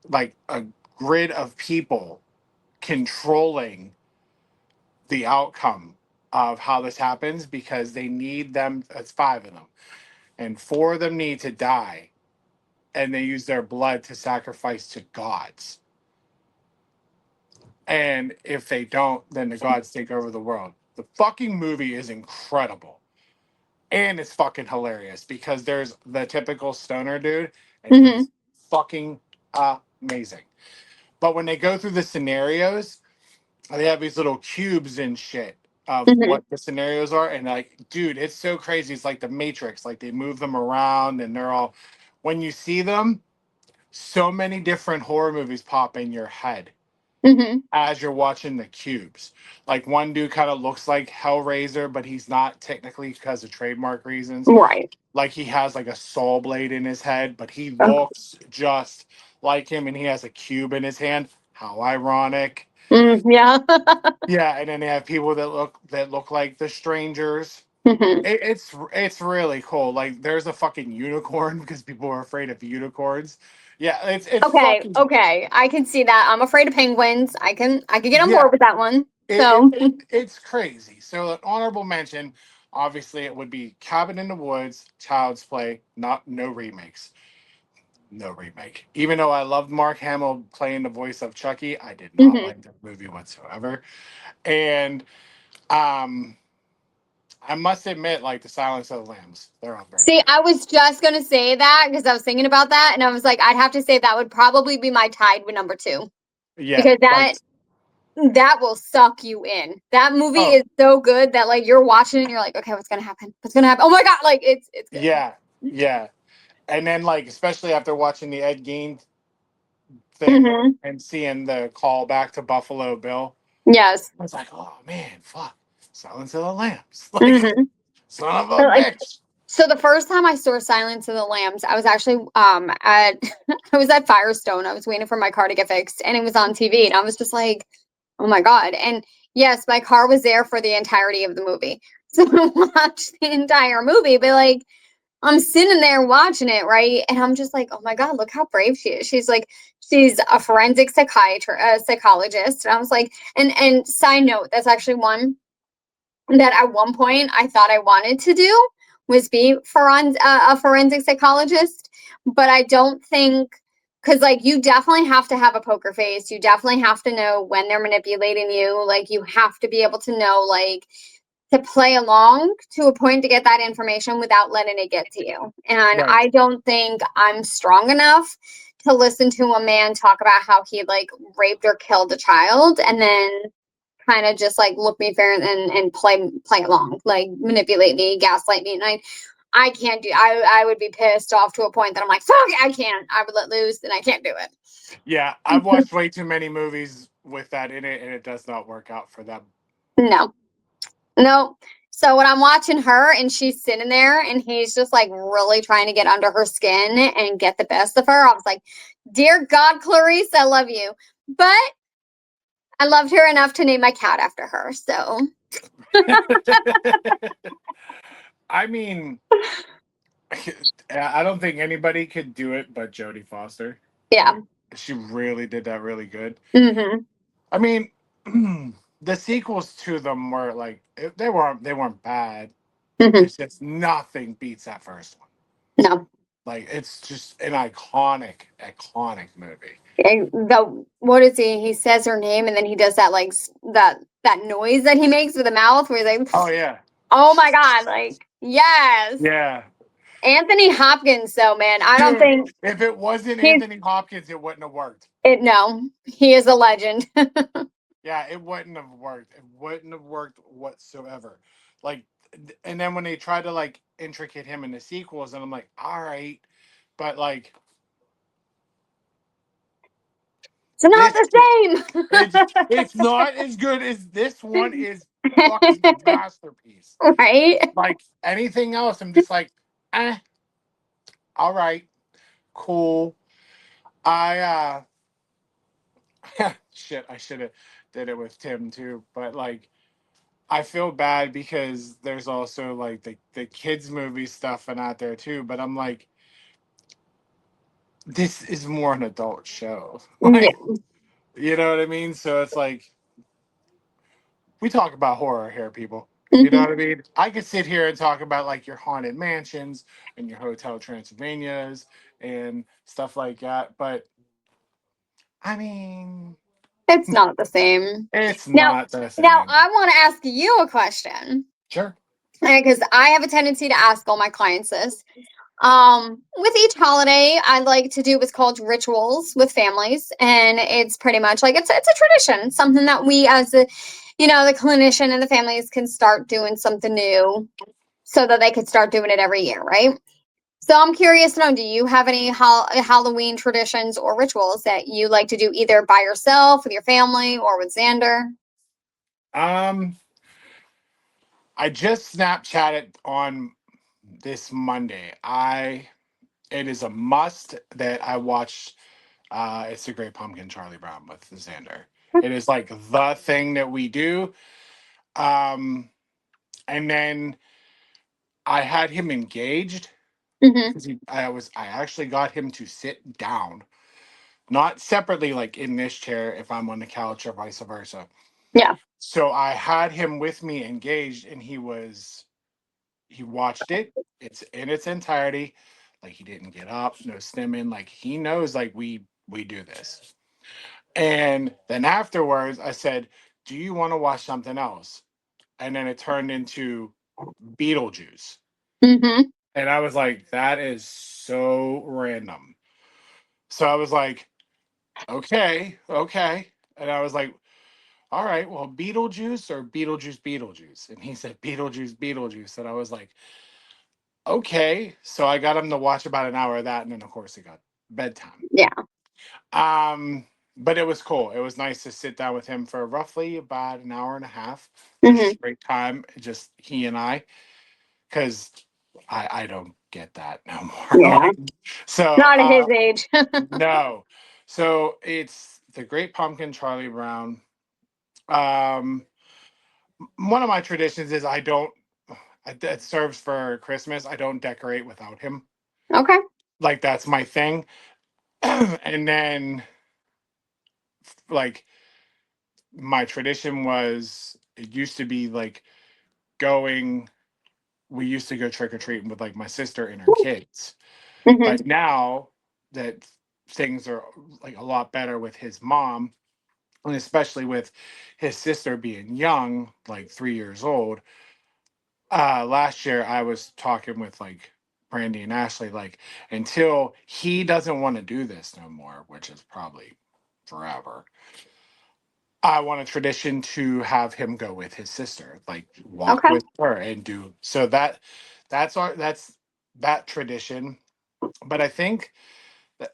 Speaker 1: like a grid of people controlling the outcome of how this happens because they need them. It's 5 of them, and 4 of them need to die, and they use their blood to sacrifice to gods. And if they don't, then the gods take over the world. The fucking movie is incredible. And it's fucking hilarious because there's the typical stoner dude, and he's fucking amazing. But when they go through the scenarios, they have these little cubes and shit of what the scenarios are. And like, dude, it's so crazy. It's like the Matrix. Like they move them around and they're all, when you see them, so many different horror movies pop in your head as you're watching the cubes. Like one dude kind of looks like Hellraiser, but he's not technically because of trademark reasons.
Speaker 3: Right.
Speaker 1: Like he has like a saw blade in his head, but he looks just like him, and he has a cube in his hand. How ironic.
Speaker 3: Yeah.
Speaker 1: Yeah, and then they have people that look like the strangers. It's really cool. Like there's a fucking unicorn because people are afraid of unicorns. Yeah, it's
Speaker 3: Okay,
Speaker 1: fucking,
Speaker 3: okay. I can see that. I'm afraid of penguins. I can get on
Speaker 1: yeah.
Speaker 3: board with that one. So
Speaker 1: It's crazy. So an honorable mention, obviously, it would be Cabin in the Woods, Child's Play, no remakes. No remake. Even though I loved Mark Hamill playing the voice of Chucky, I did not like that movie whatsoever. And I must admit, like the Silence of the Lambs, they're all very
Speaker 3: see,
Speaker 1: good.
Speaker 3: I was just gonna say that because I was thinking about that, and I was like, I'd have to say that would probably be my tied with number 2
Speaker 1: Yeah,
Speaker 3: because
Speaker 1: like
Speaker 3: that will suck you in. That movie
Speaker 1: oh
Speaker 3: is so good that like you're watching it and you're like, okay, what's gonna happen? What's gonna happen? Oh my god, like it's good.
Speaker 1: yeah. And then like especially after watching the Ed Gein thing and seeing the call back to Buffalo Bill,
Speaker 3: Yes.
Speaker 1: I was like, oh man, fuck, Silence of the Lambs, like son of a
Speaker 3: Like,
Speaker 1: bitch.
Speaker 3: so the first time I saw Silence of the Lambs, I was actually at I was at Firestone. I was waiting for my car to get fixed, and it was on TV, and I was just like, oh my god. And yes, my car was there for the entirety of the movie, so I watched the entire movie. But like, I'm sitting there watching it, right, and I'm just like, oh my god, look how brave she is. She's like, she's a forensic psychologist, and I was like, and side note, that's actually one that at one point I thought I wanted to do was be a forensic psychologist, but I don't think because like you definitely have to have a poker face. You definitely have to know when they're manipulating you. Like you have to be able to know like to play along to a point to get that information without letting it get to you. And
Speaker 1: Right.
Speaker 3: I don't think I'm strong enough to listen to a man talk about how he like raped or killed a child and then kind of just like look me fair and play along, like manipulate me, gaslight me. And I can't do I would be pissed off to a point that I'm like, fuck, I can't. I would let loose and I can't do it.
Speaker 1: Yeah, I've watched way too many movies with that in it, and it does not work out for them.
Speaker 3: No. No. So when I'm watching her and she's sitting there and he's just like really trying to get under her skin and get the best of her, I was like, dear God, Clarice, I love you. But I loved her enough to name my cat after her. So
Speaker 1: I mean, I don't think anybody could do it but Jodie Foster.
Speaker 3: yeah.
Speaker 1: She really did that really good.
Speaker 3: Mm-hmm.
Speaker 1: I mean, the sequels to them were like they weren't bad.
Speaker 3: Mm-hmm.
Speaker 1: It's just nothing beats that first one.
Speaker 3: No.
Speaker 1: Like it's just an iconic movie.
Speaker 3: What is he? He says her name and then he does that like that noise that he makes with the mouth where he's like,
Speaker 1: Oh yeah,
Speaker 3: oh my god, like yes.
Speaker 1: yeah.
Speaker 3: Anthony Hopkins, though, man, I don't
Speaker 1: Dude,
Speaker 3: think
Speaker 1: if it wasn't
Speaker 3: he's
Speaker 1: Anthony Hopkins, it wouldn't have worked.
Speaker 3: it. No, he is a legend.
Speaker 1: Yeah, it wouldn't have worked. It wouldn't have worked whatsoever. Like, and then when they tried to like intricate him in the sequels, and I'm like, all right, but like
Speaker 3: It's not
Speaker 1: this,
Speaker 3: the
Speaker 1: it's not as good as this one is. Fucking masterpiece.
Speaker 3: same, right?
Speaker 1: Like anything else, I'm just like, all right, cool. I shit, I should have did it with Tim too, but like I feel bad because there's also like the kids movie stuff and out there too, but I'm like this is more an adult show.
Speaker 3: Yeah.
Speaker 1: Like you know what I mean? So it's like we talk about horror here, people. You know
Speaker 3: Mhm.
Speaker 1: what I mean? I could sit here and talk about like your haunted mansions and your Hotel Transylvanias and stuff like that, but I mean,
Speaker 3: It's not the same.
Speaker 1: it's
Speaker 3: Now,
Speaker 1: not the
Speaker 3: now
Speaker 1: same.
Speaker 3: I want to ask you a question
Speaker 1: Sure.
Speaker 3: because I have a tendency to ask all my clients this. With each holiday, I like to do what's called rituals with families, and it's pretty much like it's a tradition, it's something that we as the the clinician and the families can start doing something new, so that they could start doing it every year, right? So I'm curious to know, do you have any Halloween traditions or rituals that you like to do either by yourself, with your family, or with Xander?
Speaker 1: Um, I just Snapchatted on this Monday. It is a must that I watch. It's the Great Pumpkin, Charlie Brown with Xander. It is like the thing that we do. Um, and then I had him engaged
Speaker 3: Hmm.
Speaker 1: because I actually got him to sit down, not separately like in this chair if I'm on the couch or vice versa.
Speaker 3: Yeah.
Speaker 1: So I had him with me engaged, and he watched it. It's in its entirety. Like he didn't get up, no stimming. Like he knows like we do this. And then afterwards I said, "Do you want to watch something else?" And then it turned into Beetlejuice.
Speaker 3: Hmm.
Speaker 1: And I was like, that is so random. So I was like, okay, okay. And I was like, all right, well, Beetlejuice or Beetlejuice? And he said, Beetlejuice. And I was like, okay. So I got him to watch about an hour of that. And then, of course, it got bedtime.
Speaker 3: Yeah.
Speaker 1: Um, but it was cool. It was nice to sit down with him for roughly about an hour and a half, just
Speaker 3: Hmm.
Speaker 1: straight time, just he and I, because I don't get that no more.
Speaker 3: Yeah.
Speaker 1: So
Speaker 3: Not at his age.
Speaker 1: no. So it's the Great Pumpkin, Charlie Brown. Um, one of my traditions is it serves for Christmas. I don't decorate without him.
Speaker 3: Okay.
Speaker 1: Like that's my thing. And then like my tradition was it used to be like going we used to go trick or treating with like my sister and her kids.
Speaker 3: Hmm.
Speaker 1: But now that things are like a lot better with his mom, and especially with his sister being young, like 3 years old. Last year I was talking with like Brandy and Ashley, like until he doesn't want to do this no more, which is probably forever. I want a tradition to have him go with his sister, like walk
Speaker 3: Okay.
Speaker 1: with her and do so that's that tradition. But I think that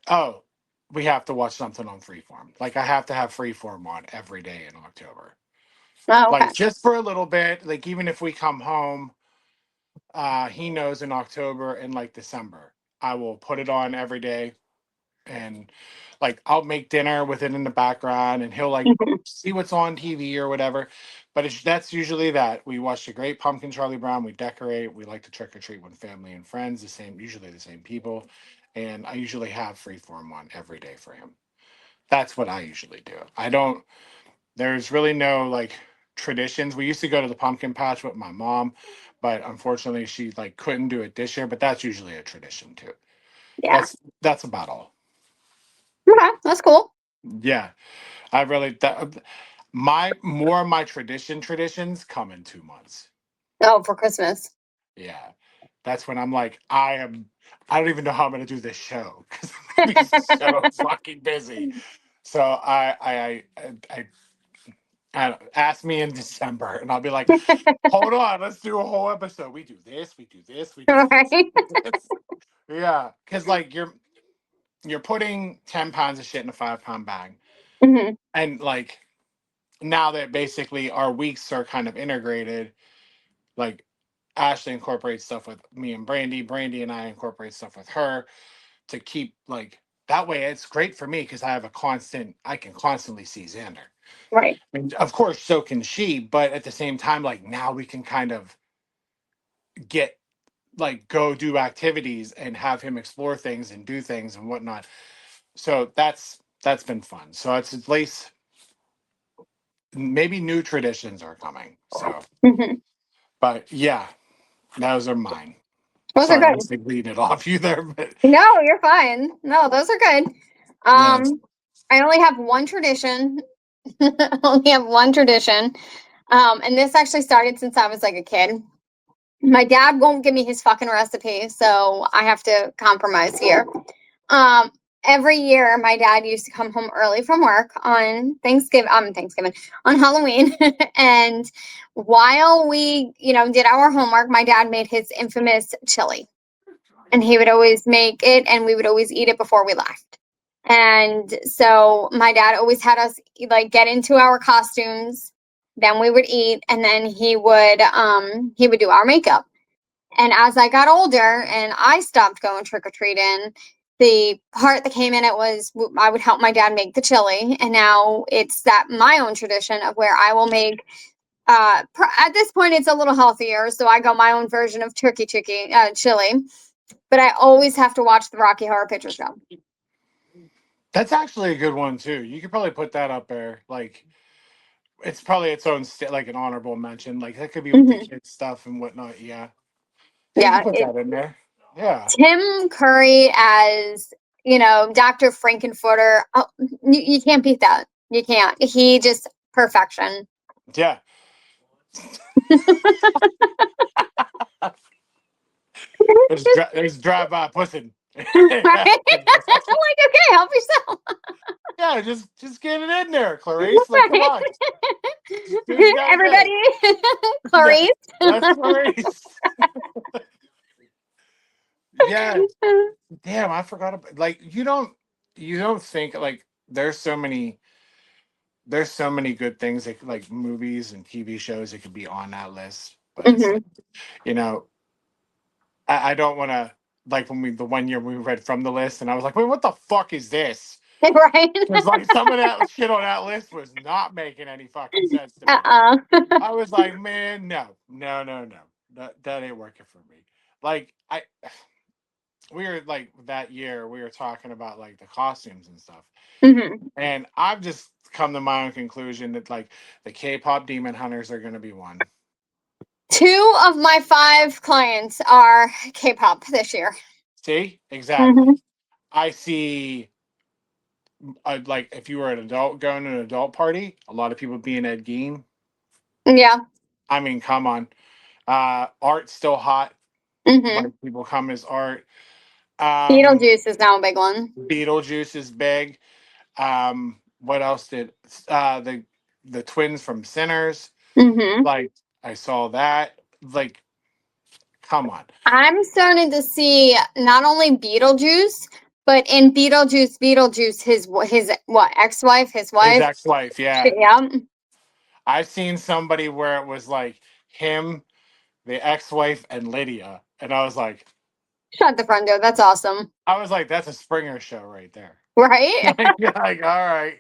Speaker 1: we have to watch something on Freeform. Like I have to have Freeform on every day in October.
Speaker 3: Oh, okay.
Speaker 1: Like just for a little bit, like even if we come home, he knows in October and like December, I will put it on every day and like I'll make dinner with it in the background and he'll like
Speaker 3: Mhm.
Speaker 1: see what's on TV or whatever. But that's usually that. We watch the Great Pumpkin, Charlie Brown, we decorate, we like to trick or treat with family and friends, usually the same people. And I usually have Freeform on every day for him. That's what I usually do. I don't There's really no like traditions. We used to go to the pumpkin patch with my mom, but unfortunately she like couldn't do it this year, but that's usually a tradition too.
Speaker 3: Yeah.
Speaker 1: That's about all.
Speaker 3: Okay. That's cool.
Speaker 1: Yeah. I really my more of my traditions come in 2 months.
Speaker 3: Oh, for Christmas.
Speaker 1: Yeah. That's when I'm like, I don't even know how I'm gonna do this show because I'm gonna be so fucking busy. So I don't ask me in December and I'll be like, hold on, let's do a whole episode. We do this, we do this, we do
Speaker 3: Right.
Speaker 1: this. Yeah. Cause like you're putting 10 pounds of shit in a 5 pound bag.
Speaker 3: Hmm.
Speaker 1: And like now that basically our weeks are kind of integrated, like Ashley incorporates stuff with me and Brandy and I incorporate stuff with her to keep like that way it's great for me because I can constantly see Xander.
Speaker 3: Right.
Speaker 1: And of course so can she, but at the same time, like now we can kind of get like go do activities and have him explore things and do things and whatnot. So that's been fun. So it's at least maybe new traditions are coming. So
Speaker 3: Hmm.
Speaker 1: But yeah, those are mine.
Speaker 3: Those are
Speaker 1: Sorry, I
Speaker 3: good.
Speaker 1: was like leading it off you there, but
Speaker 3: No, you're fine. No, those are good.
Speaker 1: yes.
Speaker 3: I only have one tradition. I only have one tradition. And this actually started since I was like a kid. My dad won't give me his fucking recipe, so I have to compromise here. Um, every year my dad used to come home early from work on Thanksgiving, on Halloween. And while we, did our homework, my dad made his infamous chili. And he would always make it and we would always eat it before we left. And so my dad always had us like get into our costumes, then we would eat, and then he would do our makeup. And as I got older and I stopped going trick or treating, the part that came in it was I would help my dad make the chili, and now it's that my own tradition of where I will make. At this point, it's a little healthier, so I got my own version of turkey chili. But I always have to watch the Rocky Horror Picture Show.
Speaker 1: That's actually a good one too. You could probably put that up there. Like, it's probably its own like an honorable mention. Like that could be with the kids stuff and whatnot. Yeah, you
Speaker 3: Yeah,
Speaker 1: can put that in there. Yeah,
Speaker 3: Tim Curry as Dr. Frankenfurter. Oh, you can't beat that. You can't. He just perfection.
Speaker 1: yeah. There's drive-by pussing.
Speaker 3: Right? I'm like, okay, help yourself.
Speaker 1: Yeah, just get it in there, Clarice. Like, come on. Dude's got
Speaker 3: Everybody,
Speaker 1: it.
Speaker 3: Clarice.
Speaker 1: That's Clarice. Yeah. Damn, I forgot about like you don't think like there's so many good things like movies and TV shows that could be on that list. But it's like, you know, I don't want to like when the one year we read from the list and I was like, wait, what the fuck is this?
Speaker 3: Right.
Speaker 1: Because like some of that shit on that list was not making any fucking sense to me. I was like, man, no. That ain't working for me. Like we were like that year we were talking about like the costumes and stuff. And I've just come to my own conclusion that like the K-pop Demon Hunters are gonna be one.
Speaker 3: 2 of my 5 clients are K-pop this year.
Speaker 1: See? Exactly. I see like if you were an adult going to an adult party, a lot of people being Ed Gein.
Speaker 3: Yeah.
Speaker 1: I mean, come on. Art's still hot. Like people come as art.
Speaker 3: Beetlejuice is now a big one.
Speaker 1: Beetlejuice is big. What else did the twins from Sinners? Like I saw that. Like, come on.
Speaker 3: I'm starting to see not only Beetlejuice, but in Beetlejuice, his what ex-wife, his wife,
Speaker 1: His ex-wife, yeah.
Speaker 3: Yeah.
Speaker 1: I've seen somebody where it was like him, the ex-wife, and Lydia, and I was like,
Speaker 3: Shut the front door. That's awesome.
Speaker 1: I was like, that's a Springer show right there.
Speaker 3: Right?
Speaker 1: Like, all right.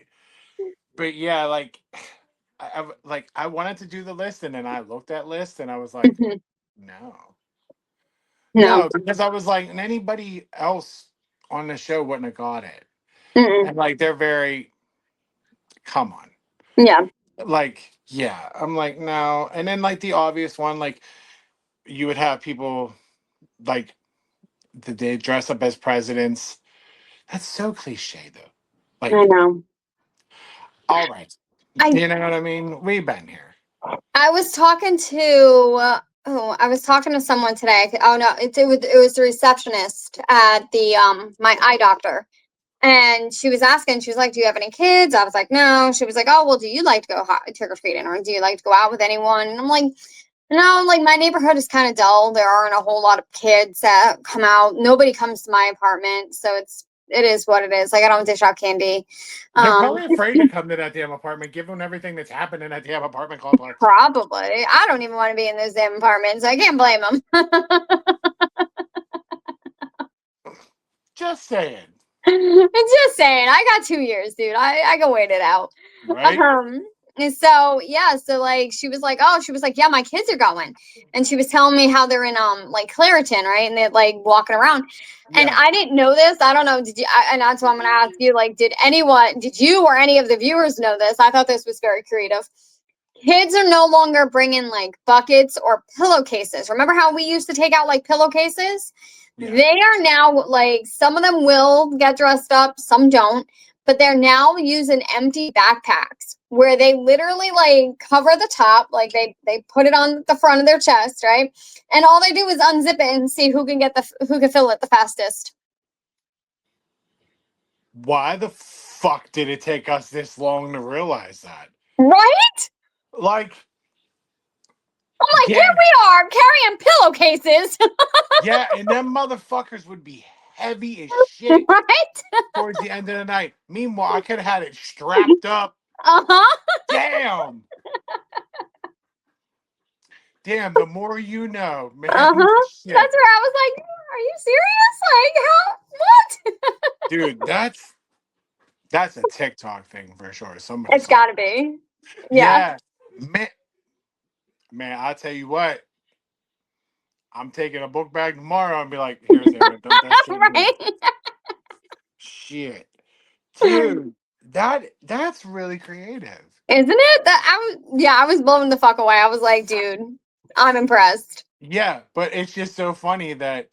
Speaker 1: But yeah, like I wanted to do the list and then I looked at list and I was like, no. No, because I was like, and anybody else on the show wouldn't have got it. And like they're very come on.
Speaker 3: Yeah.
Speaker 1: Like, yeah. I'm like, no. And then like the obvious one, like you would have people like they dress up as presidents. That's so cliche though. Like
Speaker 3: I know.
Speaker 1: all right. You know what I mean? We've been here.
Speaker 3: I was talking to someone today. Oh no, it was the receptionist at the my eye doctor. And she was asking, she was like, do you have any kids? I was like, no. She was like, oh, well, do you like to go trick or treating or do you like to go out with anyone? And I'm like, no, like my neighborhood is kind of dull. There aren't a whole lot of kids that come out. Nobody comes to my apartment. So it is what it is. Like I don't dish out candy.
Speaker 1: They're probably afraid to come to that damn apartment, given everything that's happened in that damn apartment complex.
Speaker 3: Probably. I don't even want to be in those damn apartments. I can't blame them.
Speaker 1: Just saying.
Speaker 3: Just saying. I got 2 years, dude. I can wait it out.
Speaker 1: Right.
Speaker 3: And so yeah, so like she was like, yeah, my kids are going, and she was telling me how they're in like Clariton, right, and they're like walking around, and I didn't know this. I don't know. Did you? And that's why I'm gonna ask you. Like, did you or any of the viewers know this? I thought this was very creative. kids are no longer bringing like buckets or pillowcases. Remember how we used to take out like pillowcases?
Speaker 1: Yeah.
Speaker 3: They are now like, some of them will get dressed up, some don't, but they're now using empty backpacks where they literally like cover the top, like they put it on the front of their chest, right? And all they do is unzip it and see who can fill it the fastest.
Speaker 1: Why the fuck did it take us this long to realize that?
Speaker 3: Right?
Speaker 1: Like,
Speaker 3: I'm like,
Speaker 1: yeah,
Speaker 3: here we are carrying pillowcases,
Speaker 1: yeah, and them motherfuckers would be heavy as shit
Speaker 3: right?
Speaker 1: towards the end of the night. Meanwhile, I could have had it strapped up.
Speaker 3: Uh-huh.
Speaker 1: Damn. Damn, the more you know, man.
Speaker 3: Uh-huh.
Speaker 1: Shit.
Speaker 3: That's where I was like, are you serious? Like, how? What?
Speaker 1: Dude, that's a TikTok thing for sure. Somebody
Speaker 3: It's got to be. Yeah.
Speaker 1: Yeah. Man, I'll tell you what. I'm taking a book bag tomorrow and be like, here's it. Dump that shit in.
Speaker 3: Right?
Speaker 1: Shit. Dude, that's really creative.
Speaker 3: Isn't it? I was blown the fuck away. I was like, dude, I'm impressed.
Speaker 1: Yeah, but it's just so funny that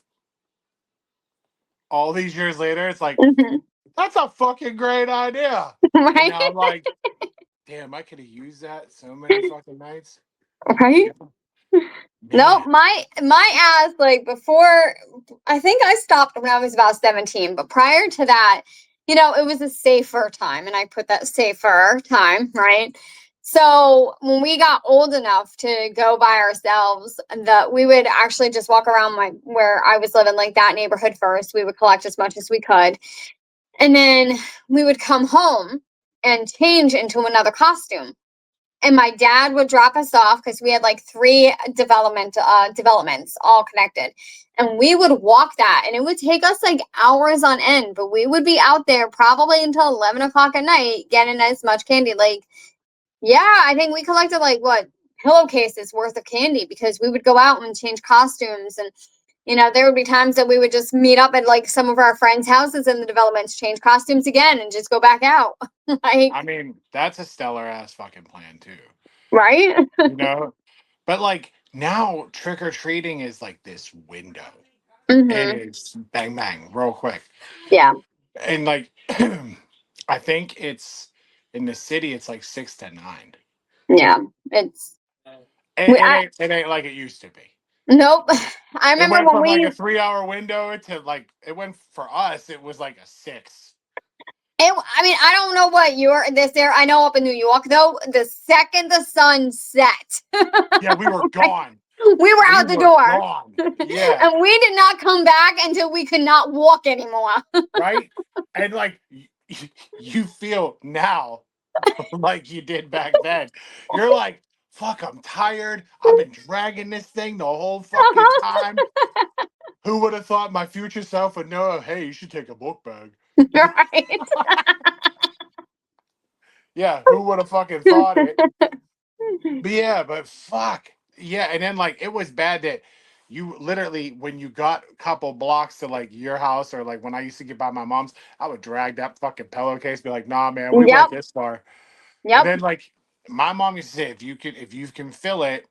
Speaker 1: all these years later, it's like,
Speaker 3: Mhm.
Speaker 1: that's a fucking great idea. And
Speaker 3: Right?
Speaker 1: now I'm like, damn, I could have used that so many fucking nights.
Speaker 3: Right? No,
Speaker 1: Man.
Speaker 3: my ass, like, before, I think I stopped when I was about 17, but prior to that, it was a safer time, and I put that safer time, right? So when we got old enough to go by ourselves, that we would actually just walk around where I was living, like that neighborhood first. We would collect as much as we could, and then we would come home and change into another costume. And my dad would drop us off because we had like 3 developments all connected, and we would walk that, and it would take us like hours on end, but we would be out there probably until 11 o'clock at night getting as much candy. Like, yeah, I think we collected like what, pillowcases worth of candy, because we would go out and change costumes. And there would be times that we would just meet up at like some of our friends' houses in the developments, change costumes again, and just go back out. Like,
Speaker 1: I mean, that's a stellar ass fucking plan too.
Speaker 3: right?
Speaker 1: You know? But like now trick or treating is like this window.
Speaker 3: Hmm.
Speaker 1: It is bang bang, real quick.
Speaker 3: Yeah.
Speaker 1: And like I think it's in the city it's like 6 to 9.
Speaker 3: Yeah. It's
Speaker 1: It ain't like it used to be.
Speaker 3: nope. I
Speaker 1: It
Speaker 3: remember
Speaker 1: went
Speaker 3: when
Speaker 1: from like
Speaker 3: we
Speaker 1: a 3-hour window to like it went for us, it was like a 6.
Speaker 3: I mean, I don't know what this there. I know up in New York though, the second the sun set,
Speaker 1: Yeah, we were gone.
Speaker 3: we were out the
Speaker 1: were
Speaker 3: door.
Speaker 1: gone. Yeah.
Speaker 3: And we did not come back until we could not walk anymore.
Speaker 1: Right? And like you feel now like you did back then. You're like, fuck, I'm tired. I've been dragging this thing the whole fucking time. Who would have thought my future self would know, hey, you should take a book bag?
Speaker 3: Right.
Speaker 1: Yeah, who would have fucking thought it? But yeah, but fuck. Yeah, and then like it was bad that you literally when you got a couple blocks to like your house or like when I used to get by my mom's, I would drag that fucking pillowcase, be like, nah man, we
Speaker 3: Yep.
Speaker 1: went this far. And
Speaker 3: Yep.
Speaker 1: then like my mom used to say if you can fill it,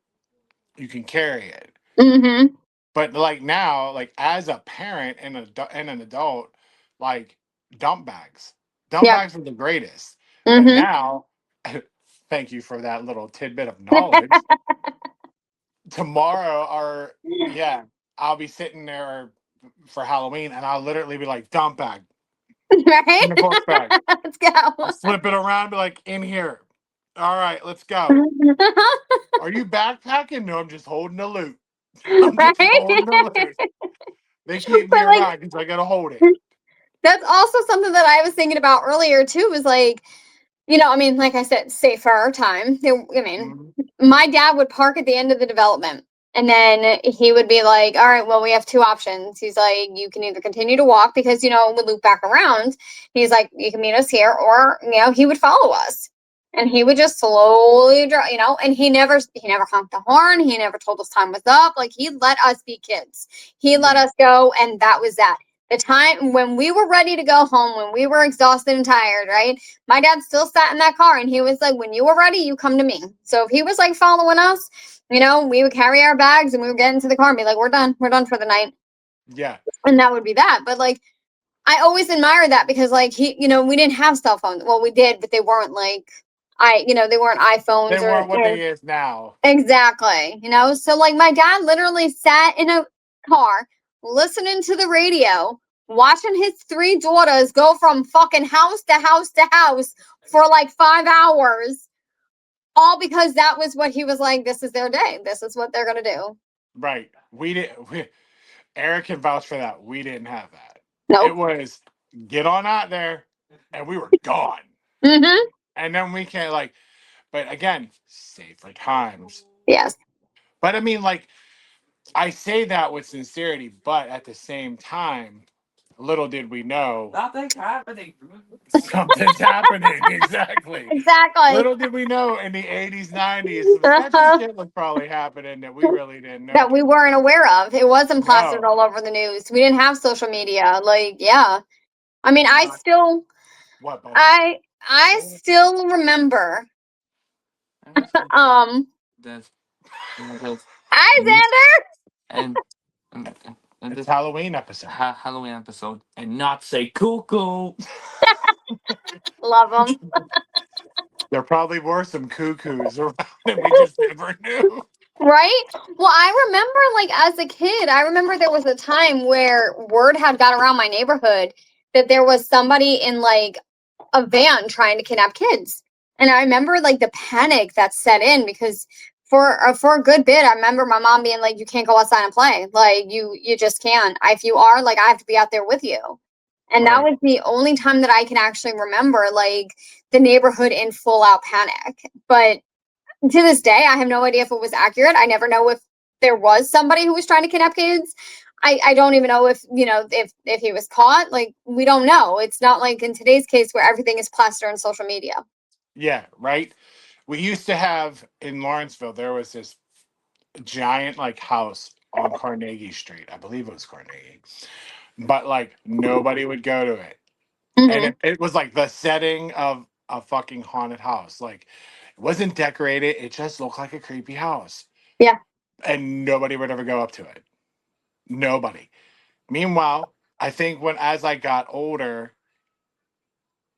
Speaker 1: you can carry it.
Speaker 3: Mm-hmm.
Speaker 1: But like now, like as a parent and an adult, like dump bags. Dump
Speaker 3: Yep.
Speaker 1: bags are the greatest. But
Speaker 3: Mm-hmm.
Speaker 1: now, thank you for that little tidbit of knowledge. Tomorrow I'll be sitting there for Halloween and I'll literally be like, dump bag.
Speaker 3: Right.
Speaker 1: In the book bag.
Speaker 3: Let's go.
Speaker 1: I'll flip it around, be like, in here. All right, let's go. Are you backpacking? No, I'm just holding the loot. I'm just holding the loot. They keep me
Speaker 3: But, like,
Speaker 1: around because I gotta hold it.
Speaker 3: That's also something that I was thinking about earlier too, was like, I mean, like I said, safer time. I mean,
Speaker 1: Mhm.
Speaker 3: my dad would park at the end of the development, and then he would be like, all right, well, we have 2 options. He's like, you can either continue to walk because, we loop back around. He's like, you can meet us here, or, he would follow us. And he would just slowly drive, and he never honked the horn. He never told us time was up. Like, he let us be kids. He let
Speaker 1: Yeah.
Speaker 3: us go, and that was that. The time when we were ready to go home, when we were exhausted and tired, right? My dad still sat in that car and he was like, when you were ready, you come to me. So if he was like following us, we would carry our bags and we would get into the car and be like, we're done for the night.
Speaker 1: Yeah.
Speaker 3: And that would be that. But like, I always admired that because like we didn't have cell phones. Well, we did, but they weren't like, they weren't iPhones.
Speaker 1: They weren't what they is now.
Speaker 3: Exactly. So like my dad literally sat in a car listening to the radio, watching his 3 daughters go from fucking house to house to house for like 5 hours, all because that was what he was like, this is their day. This is what they're going to do.
Speaker 1: Right. Eric can vouch for that. We didn't have that.
Speaker 3: Nope.
Speaker 1: It was get on out there and we were gone.
Speaker 3: Mm-hmm.
Speaker 1: And then we can like, but again, safer times.
Speaker 3: Yes.
Speaker 1: But I mean, like, I say that with sincerity, but at the same time, little did we know
Speaker 4: Something's happening.
Speaker 1: something's happening. Exactly.
Speaker 3: Exactly.
Speaker 1: Little did we know in the 80s, 90s, some sketchy shit was probably happening that we really didn't know.
Speaker 3: That we weren't aware of. It wasn't plastered
Speaker 1: No.
Speaker 3: all over the news. We didn't have social media. Like, yeah. I mean, I still
Speaker 1: What, buddy?
Speaker 3: I still remember
Speaker 4: That's,
Speaker 3: Hi Xander.
Speaker 4: and
Speaker 1: It's
Speaker 4: this
Speaker 1: Halloween episode.
Speaker 4: Halloween episode, and not say cuckoo.
Speaker 3: Love them.
Speaker 1: There probably were some cuckoos around and we just never knew.
Speaker 3: Right? Well, I remember like as a kid, I remember there was a time where word had got around my neighborhood that there was somebody in like a van trying to kidnap kids. And I remember like the panic that set in because for a good bit, I remember my mom being like, you can't go outside and play. Like you just can't. If you are, like I have to be out there with you. And that was the only time that I can actually remember like the neighborhood in full out panic. But to this day, I have no idea if it was accurate. I never know if there was somebody who was trying to kidnap kids. I don't even know if if he was caught. Like we don't know. It's not like in today's case where everything is plastered on social media.
Speaker 1: Yeah, right. We used to have in Lawrenceville, there was this giant like house on Carnegie Street. I believe it was Carnegie. But like nobody would go to it.
Speaker 3: Mhm.
Speaker 1: And it was like the setting of a fucking haunted house. Like it wasn't decorated, it just looked like a creepy house.
Speaker 3: Yeah.
Speaker 1: And nobody would ever go up to it. Nobody. Meanwhile, I think as I got older,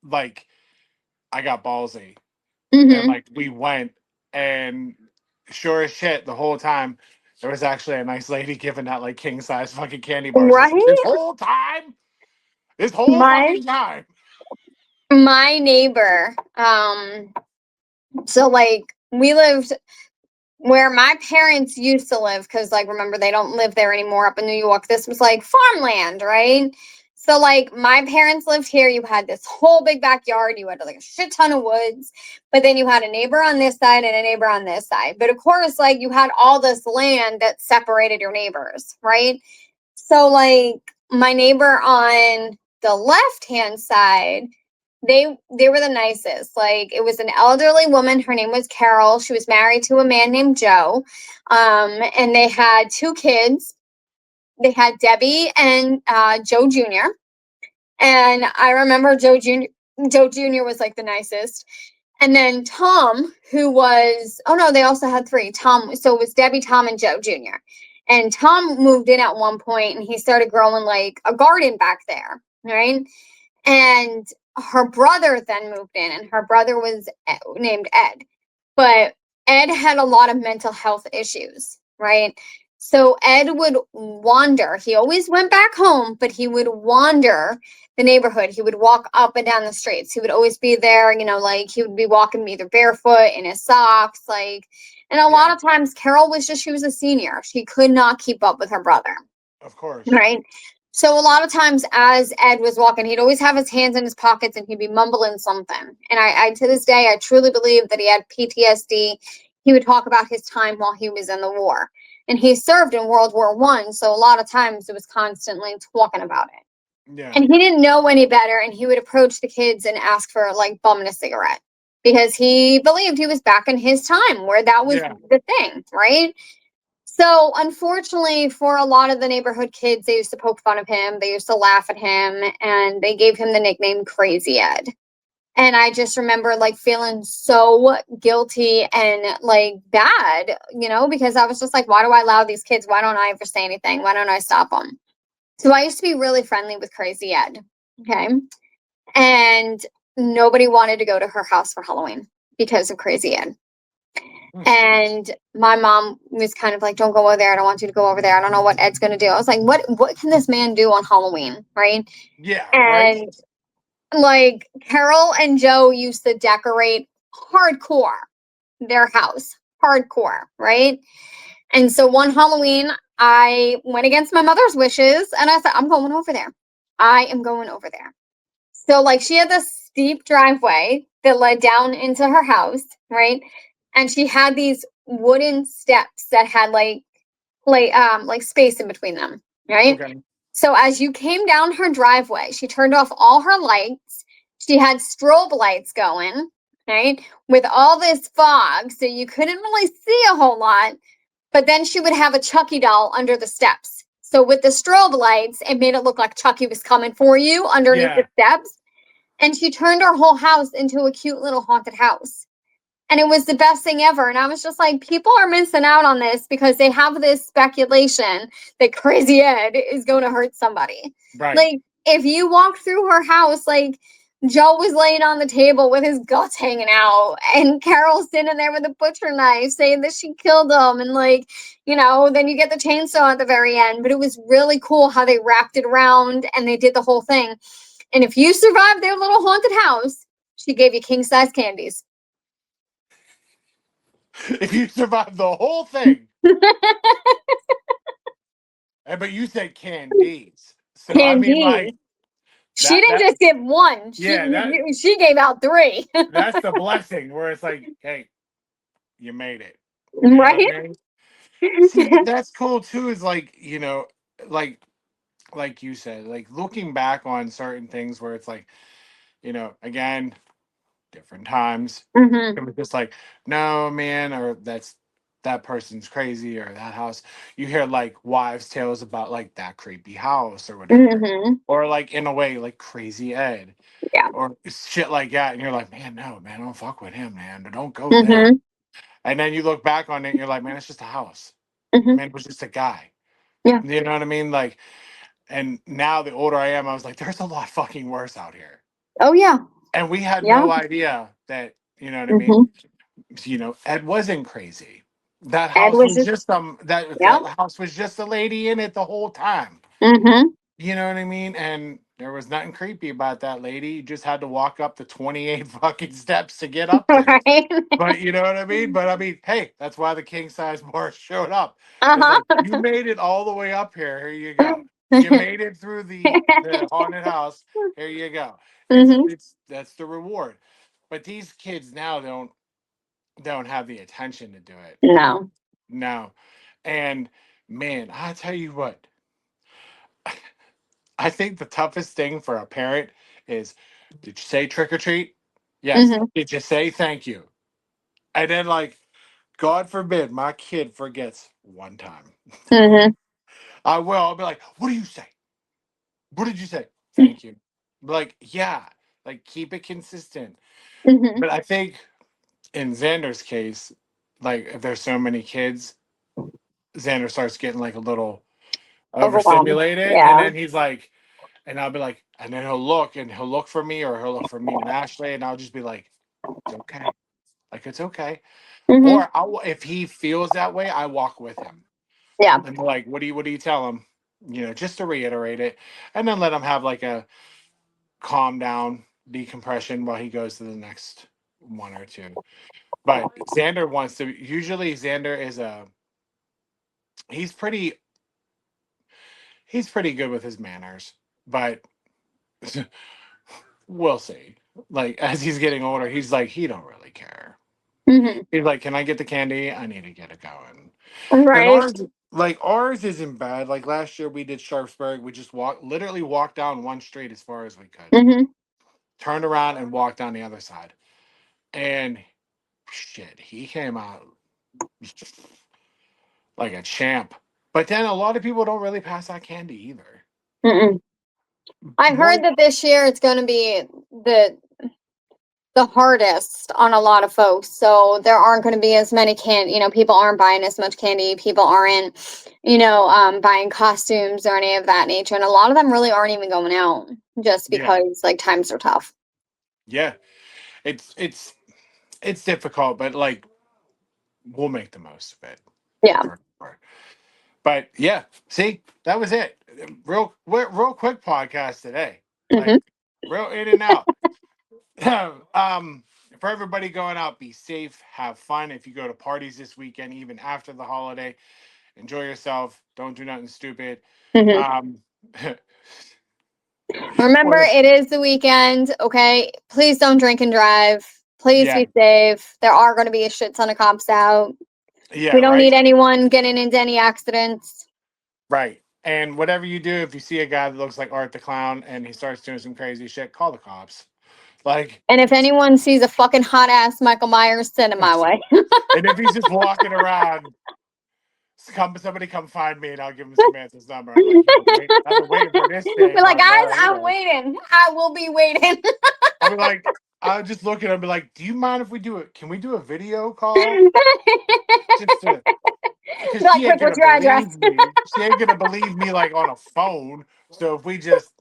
Speaker 1: like I got ballsy. And
Speaker 3: Mhm.
Speaker 1: like we went and sure as shit the whole time there was actually a nice lady giving out like king size fucking candy bars.
Speaker 3: Right?
Speaker 1: This whole time. This whole
Speaker 3: My-
Speaker 1: fucking time.
Speaker 3: My neighbor, so like we lived where my parents used to live because like remember they don't live there anymore up in New York. This was like farmland, right? So like my parents lived here. You had this whole big backyard. You had like a shit ton of woods, but then you had a neighbor on this side and a neighbor on this side. But of course, like you had all this land that separated your neighbors, right? So like my neighbor on the left-hand side, they were the nicest. Like it was an elderly woman. Her name was Carol. She was married to a man named Joe. And they had 2 kids. They had Debbie and Joe Jr. And I remember Joe Jr. was like the nicest. And then Tom, who was, oh no, they also had 3. Tom, so it was Debbie, Tom, and Joe Jr. And Tom moved in at one point and he started growing like a garden back there, right? And her brother then moved in, and her brother was named Ed. But Ed had a lot of mental health issues, right? So Ed would wander. He always went back home, but he would wander the neighborhood. He would walk up and down the streets. He would always be there, like he would be walking either barefoot in his socks, like. And a lot of times Carol she was a senior. She could not keep up with her brother.
Speaker 1: Of course.
Speaker 3: Right. So a lot of times as Ed was walking, he'd always have his hands in his pockets and he'd be mumbling something. And I to this day, I truly believe that he had PTSD. He would talk about his time while he was in the war. And he served in World War I. So a lot of times it was constantly talking about it.
Speaker 1: Yeah.
Speaker 3: And he didn't know any better. And he would approach the kids and ask for like bumming a cigarette because he believed he was back in his time where that was the thing. Right. So, unfortunately, for a lot of the neighborhood kids, they used to poke fun of him. They used to laugh at him, and they gave him the nickname Crazy Ed. And I just remember like feeling so guilty and like bad, because I was just like, why do I allow these kids? Why don't I ever say anything? Why don't I stop them? So I used to be really friendly with Crazy Ed. Okay. And nobody wanted to go to her house for Halloween because of Crazy Ed. And my mom was kind of like, don't go over there. I don't want you to go over there. I don't know what Ed's going to do. I was like, what can this man do on Halloween? Right.
Speaker 1: Yeah, right.
Speaker 3: And like Carol and Joe used to decorate hardcore their house, hardcore, right? And so one Halloween, I went against my mother's wishes and I said, I'm going over there. I am going over there. So, like, she had this steep driveway that led down into her house, right? And she had these wooden steps that had like space in between them, right?
Speaker 1: Okay.
Speaker 3: So as you came down her driveway, she turned off all her lights. She had strobe lights going, right? With all this fog, so you couldn't really see a whole lot. But then she would have a Chucky doll under the steps. So with the strobe lights, it made it look like Chucky was coming for you underneath the steps. And she turned her whole house into a cute little haunted house. And it was the best thing ever. And I was just like, people are missing out on this because they have this speculation that Crazy Ed is going to hurt somebody.
Speaker 1: Right.
Speaker 3: Like, if you walk through her house, like, Joe was laying on the table with his guts hanging out, and Carol's sitting there with a butcher knife saying that she killed him. And, like, then you get the chainsaw at the very end. But it was really cool how they wrapped it around and they did the whole thing. And if you survived their little haunted house, she gave you king size candies.
Speaker 1: If you survive the whole thing. But you said candies. So I mean, like,
Speaker 3: Candies. She didn't
Speaker 1: that
Speaker 3: just give one. She gave out 3.
Speaker 1: that's the blessing where it's like, hey, you made it. You know what
Speaker 3: Right?
Speaker 1: I mean? See, that's cool too, is like, like like you said, like looking back on certain things where it's like, again, different times.
Speaker 3: Mm-hmm.
Speaker 1: It was just like, no, man, or that person's crazy, or that house. You hear like wives' tales about like that creepy house or whatever.
Speaker 3: Mm-hmm.
Speaker 1: Or like in a way, like Crazy Ed.
Speaker 3: Yeah.
Speaker 1: Or shit like that. And you're like, man, no, man, don't fuck with him, man. Don't go there.
Speaker 3: Mm-hmm.
Speaker 1: And then you look back on it and you're like, man, it's just a house.
Speaker 3: Mm-hmm.
Speaker 1: Man, it was just a guy.
Speaker 3: Yeah.
Speaker 1: You know what I mean? Like, and now the older I am, I was like, there's a lot fucking worse out here.
Speaker 3: Oh, yeah.
Speaker 1: And we had
Speaker 3: Yeah.
Speaker 1: no idea that, you know what I
Speaker 3: Mm-hmm.
Speaker 1: mean? Ed wasn't crazy. That
Speaker 3: Ed
Speaker 1: house
Speaker 3: was
Speaker 1: was
Speaker 3: just,
Speaker 1: just that
Speaker 3: yeah.
Speaker 1: house was just a lady in it the whole time.
Speaker 3: Mm-hmm.
Speaker 1: You know what I mean? And there was nothing creepy about that lady. You just had to walk up the 28 fucking steps to get up there.
Speaker 3: Right?
Speaker 1: But you know what I mean? But I mean, hey, that's why the king size bar showed up. It's
Speaker 3: Uh-huh.
Speaker 1: like, you made it all the way up here. Here you go. You made it through the haunted house. Here you go.
Speaker 3: Mm-hmm.
Speaker 1: That's the reward. But these kids now don't have the attention to do it.
Speaker 3: No.
Speaker 1: No. And man, I tell you what, I think the toughest thing for a parent is, did you say trick or treat? Yes.
Speaker 3: Mm-hmm.
Speaker 1: Did you say thank you? And then, like, God forbid my kid forgets one time.
Speaker 3: Mm-hmm.
Speaker 1: I'll be like, what do you say? What did you say? Thank you. Like, yeah, like keep it consistent.
Speaker 3: Mm-hmm.
Speaker 1: But I think in Xander's case, like if there's so many kids, Xander starts getting like a little
Speaker 3: Overwhelmed.
Speaker 1: overstimulated. And
Speaker 3: Yeah.
Speaker 1: then he's like, and I'll be like, and then he'll look for me, or he'll look for me and Ashley, and I'll just be like, it's okay. Like, it's okay.
Speaker 3: Mm-hmm.
Speaker 1: Or if he feels that way, I walk with him.
Speaker 3: Yeah.
Speaker 1: And like, what do you tell him? Just to reiterate it, and then let him have like a calm down decompression while he goes to the next one or two. But Xander wants to. Usually, Xander is he's pretty he's pretty good with his manners, but we'll see. Like as he's getting older, he's like he don't really care.
Speaker 3: Mm-hmm.
Speaker 1: He's like, can I get the candy? I need to get it going. And
Speaker 3: Right.
Speaker 1: ours isn't bad. Like last year we did Sharpsburg. We just literally walked down one street as far as we could.
Speaker 3: Mm-hmm.
Speaker 1: Turned around and walked down the other side. And shit, he came out like a champ. But then a lot of people don't really pass out candy either.
Speaker 3: Mm-mm. I
Speaker 1: More-
Speaker 3: heard that this year it's going to be the hardest on a lot of folks. So there aren't going to be as many candy. People aren't buying as much candy. People aren't, buying costumes or any of that nature. And a lot of them really aren't even going out just
Speaker 1: Yeah.
Speaker 3: because like times are tough.
Speaker 1: Yeah, it's difficult, but like we'll make the most of it.
Speaker 3: Yeah.
Speaker 1: for sure. But yeah, see, that was it. Real quick podcast today. Like
Speaker 3: Mhm.
Speaker 1: real in and out. For everybody going out, be safe, have fun. If you go to parties this weekend, even after the holiday, enjoy yourself. Don't do nothing stupid.
Speaker 3: Mhm.
Speaker 1: Um,
Speaker 3: Remember,
Speaker 1: Well,
Speaker 3: it is the weekend. Okay. Please don't drink and drive. Please
Speaker 1: Yeah.
Speaker 3: be safe. There are going to be a shit ton of cops out.
Speaker 1: yeah,
Speaker 3: We don't
Speaker 1: right,
Speaker 3: need anyone getting into any accidents.
Speaker 1: right. And whatever you do, if you see a guy that looks like Art the Clown and he starts doing some crazy shit, call the cops. Like,
Speaker 3: And if anyone sees a fucking hot ass Michael Myers, send him my way.
Speaker 1: and if he's just walking around, somebody come find me and I'll give him Samantha's number. I'm like, I've been waiting for this day.
Speaker 3: Be like,
Speaker 1: my
Speaker 3: guys,
Speaker 1: God,
Speaker 3: I'm
Speaker 1: here."
Speaker 3: waiting. I will be waiting.
Speaker 1: I'll be like, I'll just look at him and be like, do you mind if we do it? Can we do a video call? Just to, because
Speaker 3: Be like,
Speaker 1: she ain't
Speaker 3: quick, what's
Speaker 1: gonna
Speaker 3: your address?
Speaker 1: believe me. She ain't gonna believe me like on a phone. So if we just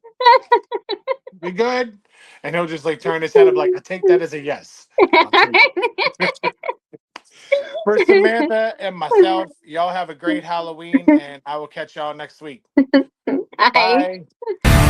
Speaker 1: we good, and he'll just like turn his head up like I take that as a yes. I'll take it. For Samantha and myself, y'all have a great Halloween, and I will catch y'all next week.
Speaker 3: Bye.
Speaker 1: Bye.